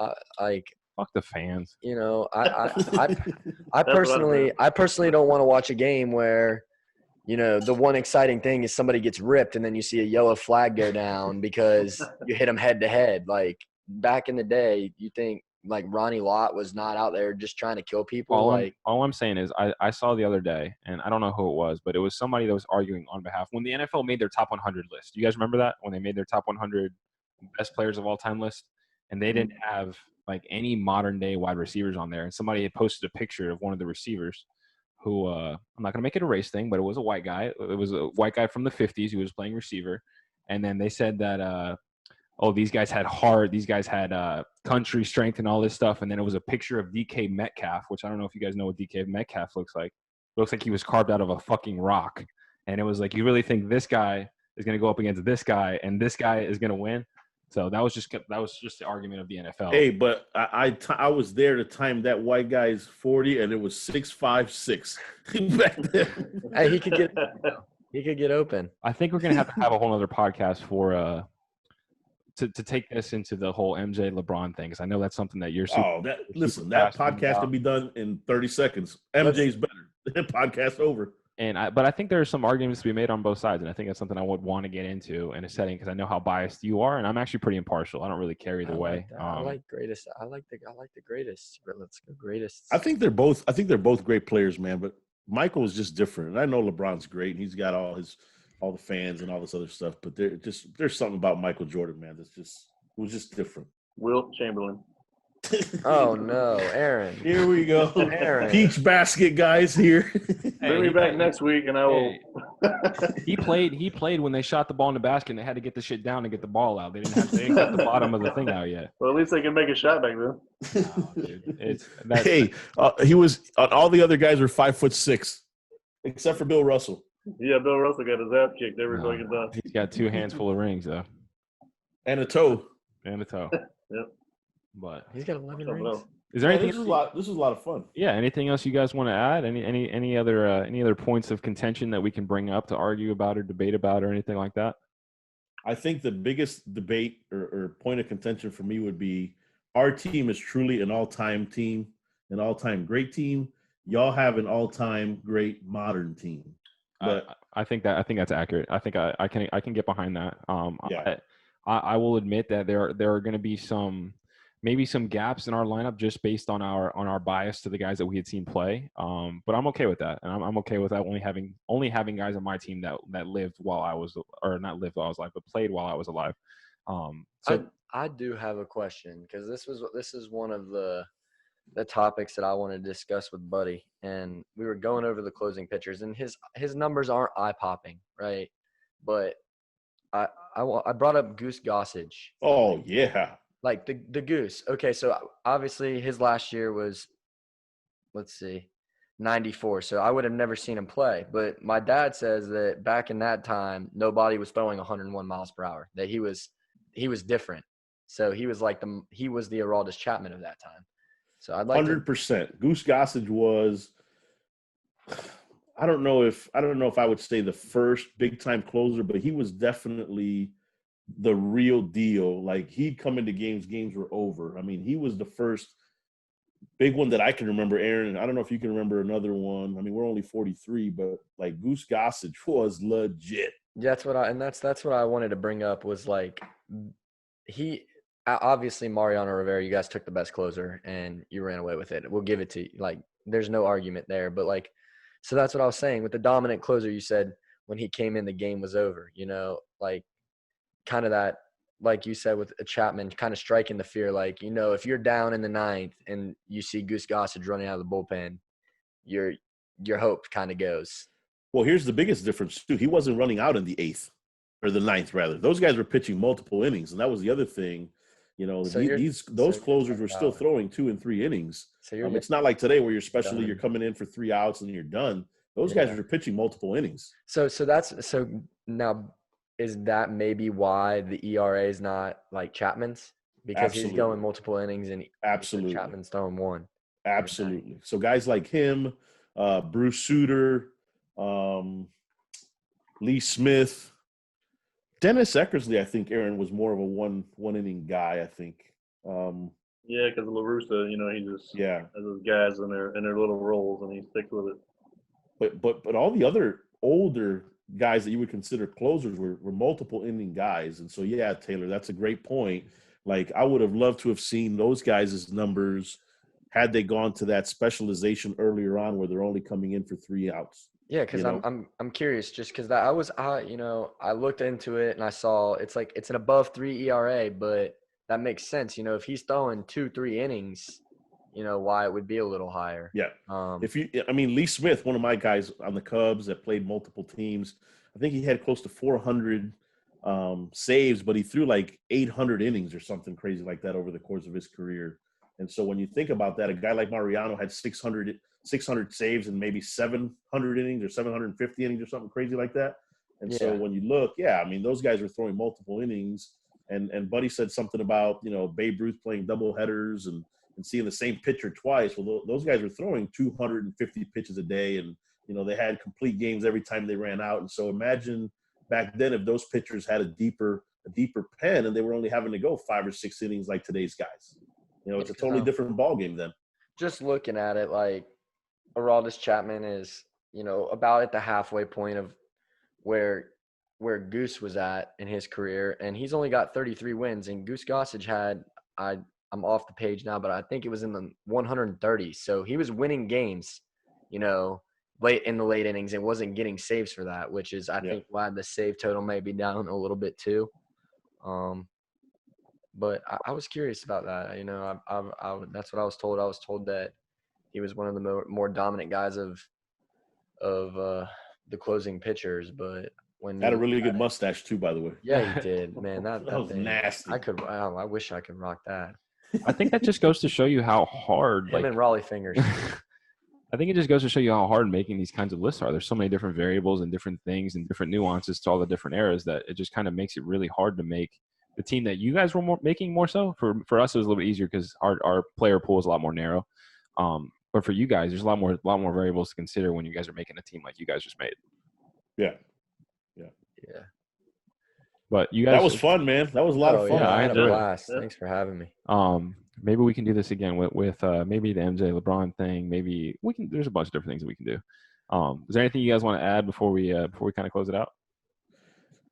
fuck the fans? I That's what I'm personally don't want to watch a game where, the one exciting thing is somebody gets ripped and then you see a yellow flag go down because you hit them head to head. Like back in the day, you think like Ronnie Lott was not out there just trying to kill people. All I'm saying is I saw the other day, and I don't know who it was, but it was somebody that was arguing on behalf when the NFL made their top 100 list. You guys remember that when they made their top 100 best players of all time list, and they didn't have like any modern day wide receivers on there, and somebody had posted a picture of one of the receivers who I'm not gonna make it a race thing, but it was a white guy. It was a white guy from the 50s who was playing receiver, and then they said that these guys had heart, these guys had country strength and all this stuff. And then it was a picture of DK Metcalf, which I don't know if you guys know what DK Metcalf looks like. It looks like he was carved out of a fucking rock. And it was like, you really think this guy is going to go up against this guy and this guy is going to win? So that was just the argument of the NFL. Hey, but I was there to time that white guy's 40, and it was 6.56 back then. Hey, he could get open. I think we're going to have a whole other podcast for to take this into the whole MJ LeBron thing, because I know that's something that you're super, That super podcast passionate can be done in 30 seconds. MJ's better. Podcast over. But I think there are some arguments to be made on both sides, and I think that's something I would want to get into in a setting because I know how biased you are, and I'm actually pretty impartial. I don't really care either way. I like greatest. I like the greatest. But let's go greatest. I think they're both great players, man. But Michael is just different, and I know LeBron's great, and he's got all the fans and all this other stuff. But there's something about Michael Jordan, man. It was just different. Wilt Chamberlain. Oh no, Aaron! Here we go. Aaron. Peach basket guys here. Bring me back next week, and I will. He played when they shot the ball in the basket, and they had to get the shit down to get the ball out. They didn't got the bottom of the thing out yet. Well, at least they can make a shot back then. Oh, dude. He was. All the other guys were 5'6", except for Bill Russell. Yeah, Bill Russell got his ass kicked every fucking time. He's got 2 hands full of rings though, And a toe. and a toe. Yep. But He's got 11 Something rings. else. is there anything? This was a lot of fun. Yeah. Anything else you guys want to add? Any other points of contention that we can bring up to argue about or debate about or anything like that? I think the biggest debate or point of contention for me would be our team is truly an all-time team, an all-time great team. Y'all have an all-time great modern team. But I think that's accurate. I think I can get behind that. Yeah. I will admit that there are going to be maybe some gaps in our lineup just based on our bias to the guys that we had seen play. But I'm okay with that, and I'm okay with that only having guys on my team that lived while I was, or not lived while I was alive, but played while I was alive. So I do have a question because this is one of the topics that I want to discuss with Buddy, and we were going over the closing pitchers, and his numbers aren't eye popping, right? But I brought up Goose Gossage. oh yeah. Like the Goose. Okay, so obviously his last year was, let's see, 94. So I would have never seen him play. But my dad says that back in that time, nobody was throwing 101 miles per hour. That he was different. So he was like he was the Aroldis Chapman of that time. So I'd like 100%. Goose Gossage was. I don't know if I would say the first big time closer, but he was definitely the real deal. Like he'd come into games were over. I mean, he was the first big one that I can remember, Aaron. I don't know if you can remember another one. I mean, we're only 43, but like Goose Gossage was legit. That's what I wanted to bring up was like he obviously Mariano Rivera, you guys took the best closer and you ran away with it. We'll give it to you. Like there's no argument there, but like so that's what I was saying with the dominant closer. You said when he came in, the game was over. Like kind of that, like you said with Chapman, kind of striking the fear. Like if you're down in the ninth and you see Goose Gossage running out of the bullpen, your hope kind of goes. Well, here's the biggest difference too. He wasn't running out in the eighth or the ninth, rather. Those guys were pitching multiple innings, and that was the other thing. Those closers were still throwing 2 and 3 innings. So it's not like today where you're coming in for 3 outs and you're done. Those guys were pitching multiple innings. So now is that maybe why the ERA is not like Chapman's? Because he's going multiple innings and absolutely Chapman's throwing 1. Absolutely. So guys like him, Bruce Sutter, Lee Smith, Dennis Eckersley, I think Aaron was more of a one inning guy, I think. Yeah, because La Russa, he just has those guys in their little roles and he sticks with it. But all the other older guys that you would consider closers were multiple inning guys. And so, yeah, Taylor, that's a great point. Like, I would have loved to have seen those guys' numbers had they gone to that specialization earlier on where they're only coming in for 3 outs. Yeah, because I'm curious, just because I looked into it and I saw it's an above 3 ERA, but that makes sense. If he's throwing 2-3 innings, why it would be a little higher. Yeah. Lee Smith, one of my guys on the Cubs that played multiple teams, I think he had close to 400 saves, but he threw like 800 innings or something crazy like that over the course of his career. And so when you think about that, a guy like Mariano had 600 saves and maybe 700 innings or 750 innings or something crazy like that. And so when you look, those guys are throwing multiple innings. And Buddy said something about, Babe Ruth playing double headers and seeing the same pitcher twice. Well, those guys were throwing 250 pitches a day, and, they had complete games every time they ran out. And so imagine back then if those pitchers had a deeper pen and they were only having to go 5 or 6 innings like today's guys. It's a totally different ball game then. Just looking at it, like Aroldis Chapman is, about at the halfway point of where Goose was at in his career, and he's only got 33 wins. And Goose Gossage had, I'm off the page now, but I think it was in the 130s. So he was winning games, late in the late innings and wasn't getting saves for that, which is I think why the save total may be down a little bit too. But I was curious about that. That's what I was told. I was told that he was one of the more dominant guys of the closing pitchers. But when had a really good mustache too, by the way. Yeah, he did. Man, that was thing, nasty. I wish I could rock that. I think that just goes to show you how hard. Him and Raleigh fingers. I think it just goes to show you how hard making these kinds of lists are. There's so many different variables and different things and different nuances to all the different eras that it just kind of makes it really hard to make the team that you guys were making more so. For us, it was a little bit easier because our player pool is a lot more narrow. But for you guys, there's a lot more variables to consider when you guys are making a team like you guys just made. Yeah. But you guys, that was fun, man. That was a lot of fun. Yeah, I had a blast. Thanks for having me. Maybe we can do this again with maybe the MJ LeBron thing. Maybe we can. There's a bunch of different things that we can do. Is there anything you guys want to add before we kind of close it out?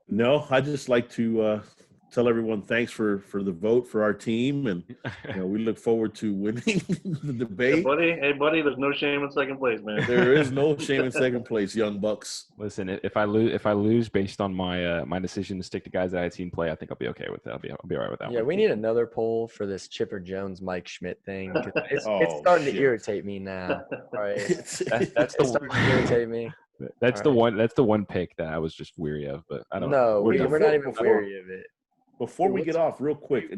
No, I'd just like to tell everyone thanks for the vote for our team, and we look forward to winning the debate. Hey buddy, there's no shame in second place, man. There is no shame in second place, young bucks. Listen, if I lose based on my decision to stick to guys that I had seen play, I think I'll be okay with that. I'll be all right with that. Yeah, we need another poll for this Chipper Jones, Mike Schmidt thing. It's starting to irritate me now. All right, that's starting to irritate me. That's the one. That's the one pick that I was just weary of, but I don't. No, we're not even weary of it. Before we get off, real quick,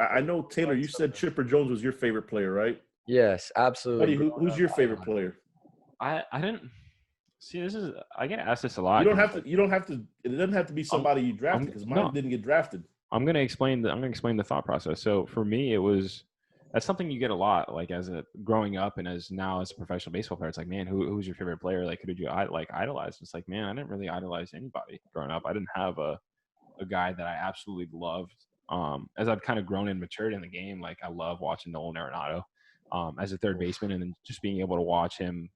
I know, Taylor, you said Chipper Jones was your favorite player, right? Yes, absolutely. Buddy, who's your favorite player? I didn't see. I get asked this a lot. You don't have to. It doesn't have to be somebody you drafted because mine didn't get drafted. I'm gonna explain the thought process. So for me, that's something you get a lot. Like growing up and as now as a professional baseball player, it's like, man, who's your favorite player? Like, who did you idolize? It's like, man, I didn't really idolize anybody growing up. I didn't have a guy that I absolutely loved. As I've kind of grown and matured in the game, like I love watching Nolan Arenado as a third baseman, and then just being able to watch him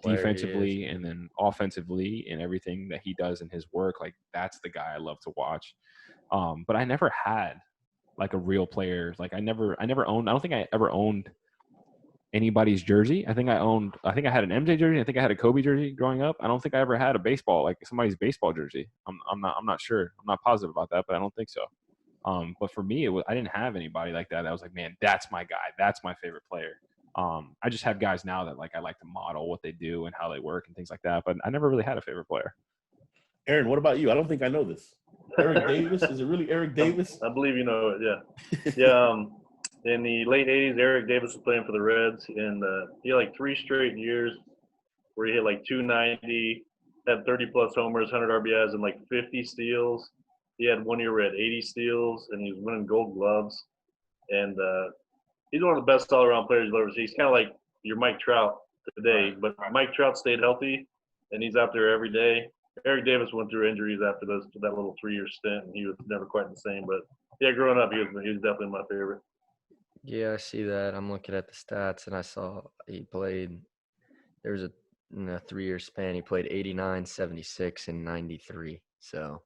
defensively and then offensively and everything that he does in his work. Like that's the guy I love to watch. But I never had like a real player. Like I don't think I ever owned anybody's jersey. I think I had an MJ jersey. I think I had a Kobe jersey growing up. I don't think I ever had a baseball, like somebody's baseball jersey. I'm not sure. I'm not positive about that, but I don't think so. But for me, I didn't have anybody like that. I was like, man, that's my guy. That's my favorite player. I just have guys now that I like to model what they do and how they work and things like that. But I never really had a favorite player. Aaron, what about you? I don't think I know this. Eric Davis? Is it really Eric Davis? I believe you know it. Yeah, yeah. In the late '80s, Eric Davis was playing for the Reds, and he had like 3 straight years where he hit like 290, had 30+ homers, 100 RBIs, and like 50 steals. He had 1 year where he had 80 steals, and he was winning Gold Gloves. And he's one of the best all-around players you'll ever see. He's kind of like your Mike Trout today, but Mike Trout stayed healthy, and he's out there every day. Eric Davis went through injuries after that little 3-year stint, and he was never quite the same. But yeah, growing up, he was definitely my favorite. Yeah, I see that. I'm looking at the stats, and I saw he played. There was in a 3-year span. He played 89, 76, and 93. So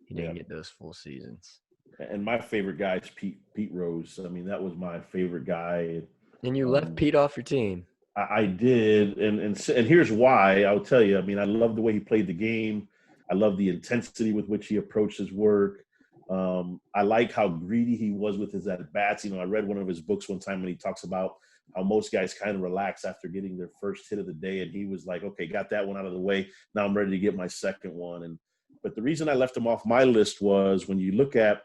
he didn't get those full seasons. And my favorite guy is Pete Rose. I mean, that was my favorite guy. And you left Pete off your team. I did, and here's why. I'll tell you. I mean, I love the way he played the game. I love the intensity with which he approached his work. I like how greedy he was with his at-bats. You know, I read one of his books one time when he talks about how most guys kind of relax after getting their first hit of the day, and he was like, okay, got that one out of the way. Now I'm ready to get my second one. But the reason I left him off my list was when you look at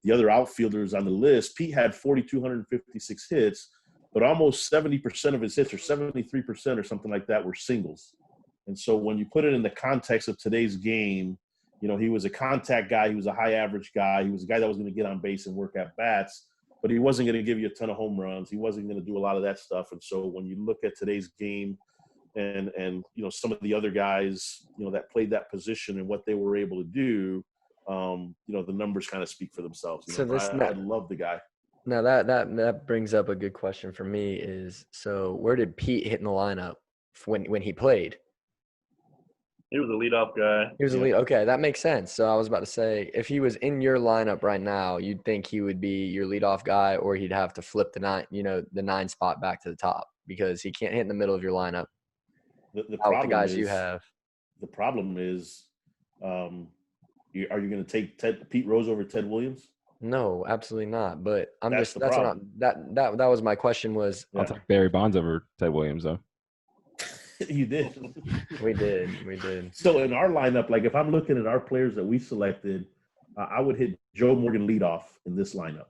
the other outfielders on the list, Pete had 4,256 hits, but almost 70% of his hits, or 73% or something like that, were singles. And so when you put it in the context of today's game, you know, he was a contact guy. He was a high average guy. He was a guy that was going to get on base and work at bats, but he wasn't going to give you a ton of home runs. He wasn't going to do a lot of that stuff. And so when you look at today's game and you know, some of the other guys, you know, that played that position and what they were able to do, you know, the numbers kind of speak for themselves. You know, I love the guy. Now that brings up a good question for me is, so where did Pete hit in the lineup when he played? He was a leadoff guy. He was a lead. Okay, that makes sense. So I was about to say, if he was in your lineup right now, you'd think he would be your leadoff guy, or he'd have to flip the 9 spot back to the top because he can't hit in the middle of your lineup. The guys you have. The problem is, are you going to take Pete Rose over Ted Williams? No, absolutely not. But That's that was my question was. I'll take Barry Bonds over Ted Williams though. You did. We did. So in our lineup, like if I'm looking at our players that we selected, I would hit Joe Morgan leadoff in this lineup.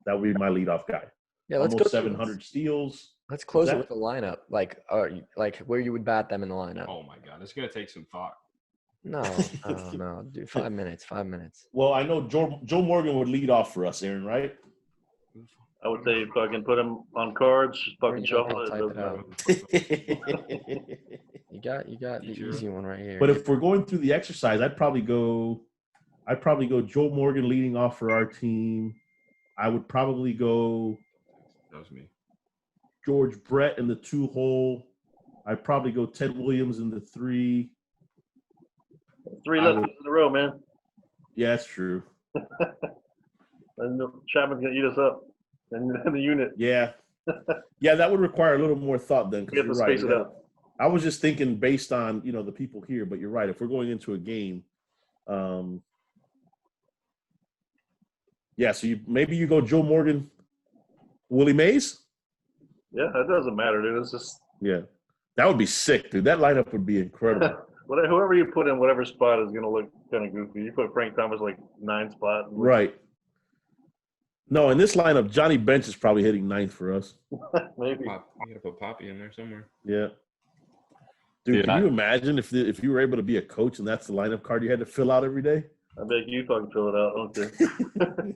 That would be my leadoff guy. Yeah, let's almost go 700 steals. Let's close it with the lineup, like where you would bat them in the lineup. Oh my God, it's gonna take some thought. No, dude, 5 minutes. Well, I know Joe Morgan would lead off for us, Aaron, right? I would say fucking put him on cards, fucking shuffle it. You got the easy one right here. But if we're going through the exercise, I'd probably go Joe Morgan leading off for our team. I would probably go. That was me. George Brett in the 2-hole. I'd probably go Ted Williams in the 3. 3 lefties in a row, man. Yeah, that's true. And Chapman's gonna eat us up in the unit. Yeah, that would require a little more thought then. We have to space it out. I was just thinking based on the people here, but you're right. If we're going into a game, so maybe you go Joe Morgan, Willie Mays. Yeah, that doesn't matter, dude. It's just that would be sick, dude. That lineup would be incredible. Whoever you put in whatever spot is gonna look kind of goofy. You put Frank Thomas like 9 spot, right? No, in this lineup, Johnny Bench is probably hitting 9th for us. Maybe. You gotta put Poppy in there somewhere. Yeah. Dude, can you imagine if you were able to be a coach and that's the lineup card you had to fill out every day? I bet you fucking fill it out, don't you?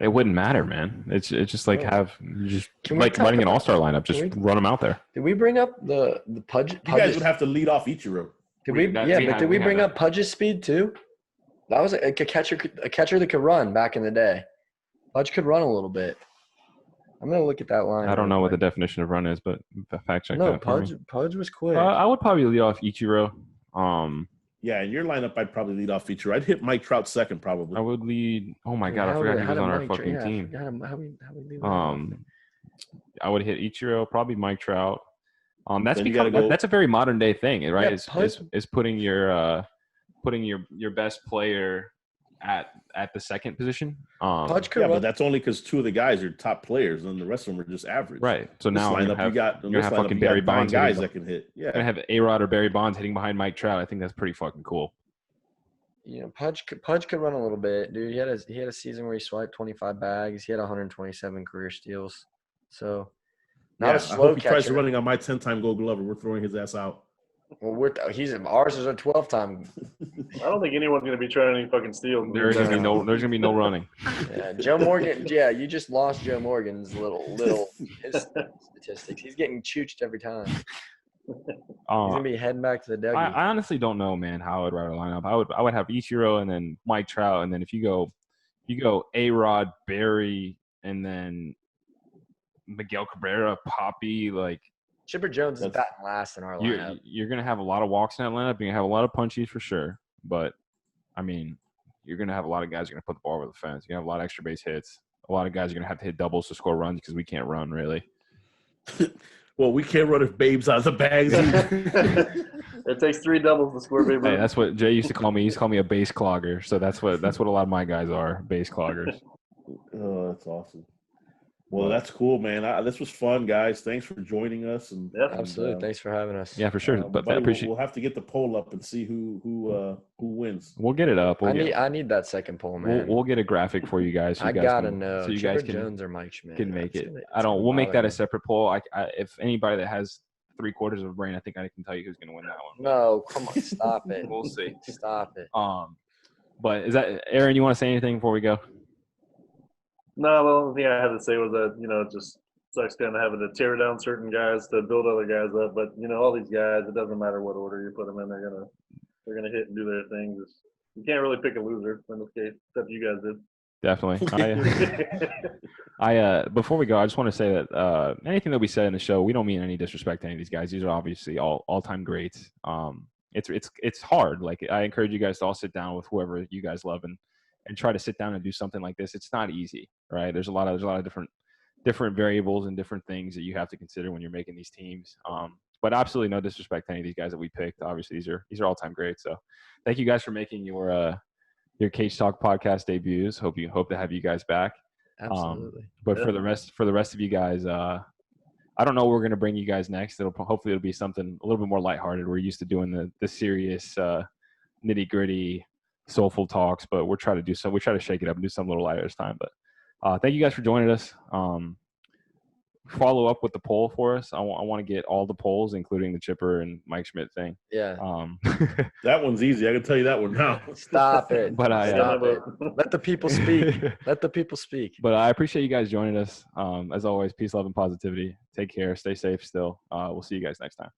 It wouldn't matter, man. It's just like running an all-star lineup. Just run them out there. Did we bring up the Pudge? You guys would have to lead off Ichiro. Did we bring up Pudge's speed too? That was a catcher that could run back in the day. Pudge could run a little bit. I'm gonna look at that line. I don't know what the definition of run is, but fact check that. Pudge was quick. I would probably lead off Ichiro. Yeah, in your lineup, I'd probably lead off Ichiro. I'd hit Mike Trout second, probably. I would lead. Oh my God, I forgot he was on our fucking team. I would hit Ichiro, probably Mike Trout. That's Then you gotta go- that's a very modern day thing, right? Yeah, Is putting your best player at the second position. Pudge could Yeah, run. but that's only because two of the guys are top players, and the rest of them are just average. Right. So This now lineup, you're you got gonna have fucking Barry Bonds guys hitting, that can hit. you're gonna Yeah, have A-Rod or Barry Bonds hitting behind Mike Trout. I think that's pretty fucking cool. You know, Pudge could run a little bit, dude. He had a season where he swiped 25 bags. He had 127 career steals. So not yeah. a slow I hope he tries catcher. running on my 10-time Gold Glover. We're throwing his ass out. Well, ours is a 12-time. I don't think anyone's going to be trying any fucking steals. There's gonna be no running. Yeah, Joe Morgan. Yeah, you just lost Joe Morgan's little his statistics. He's getting chooched every time. He's gonna be heading back to the Dougie. I honestly don't know, man, how I'd write a lineup. I would have Ichiro and then Mike Trout, and then if you go A-Rod, Barry, and then Miguel Cabrera, Poppy, like Chipper Jones is batting last in our lineup. you're gonna have a lot of walks in that lineup. You're gonna have a lot of punchies for sure, but I mean, you're gonna have a lot of guys who are gonna put the ball over the fence. You're gonna have a lot of extra base hits. A lot of guys are gonna have to hit doubles to score runs because we can't run really. Well, we can't run if Babe's out of the bags. It takes 3 doubles to score, baby. Hey, that's what Jay used to call me. He used to call me a base clogger. So that's what a lot of my guys are, base cloggers. Oh, that's awesome. Well, that's cool, man. This was fun, guys. Thanks for joining us. And Absolutely. Thanks for having us. Yeah, for sure. But I buddy, appreciate. we'll have to get the poll up and see who wins. We'll get it up. I need that second poll, man. We'll get a graphic for you guys. So I you guys gotta can, know. So you Chipper guys can Jones or Mike Schmidt can make it. It's We'll make that bother a me. separate poll. If anybody that has 3/4 of a brain, I think I can tell you who's going to win that one. No, come on, stop it. We'll see. Stop it. But is that Aaron? You want to say anything before we go? No, the only thing I had to say was that, it just sucks kind of having to tear down certain guys to build other guys up. But, all these guys, it doesn't matter what order you put them in, they're gonna hit and do their thing. You can't really pick a loser in this case, except you guys did. Definitely. I before we go, I just want to say that anything that we said in the show, we don't mean any disrespect to any of these guys. These are obviously all-time greats. It's hard. Like, I encourage you guys to all sit down with whoever you guys love and try to sit down and do something like this. It's not easy, right? There's a lot of different variables and different things that you have to consider when you're making these teams. But absolutely no disrespect to any of these guys that we picked. Obviously, these are all-time greats. So thank you guys for making your Cage Talk podcast debuts. Hope to have you guys back. Absolutely. But for the rest of you guys, I don't know what we're gonna bring you guys next. Hopefully it'll be something a little bit more lighthearted. We're used to doing the serious, nitty-gritty, soulful talks, but we're trying to shake it up and do something a little lighter this time. But thank you guys for joining us. Follow up with the poll for us. I want to get all the polls, including the Chipper and Mike Schmidt thing. Yeah. That one's easy. I can tell you that one now. Stop it. But Stop it. Let the people speak. Let the people speak. But I appreciate you guys joining us. As always, peace, love, and positivity. Take care. Stay safe still. We'll see you guys next time.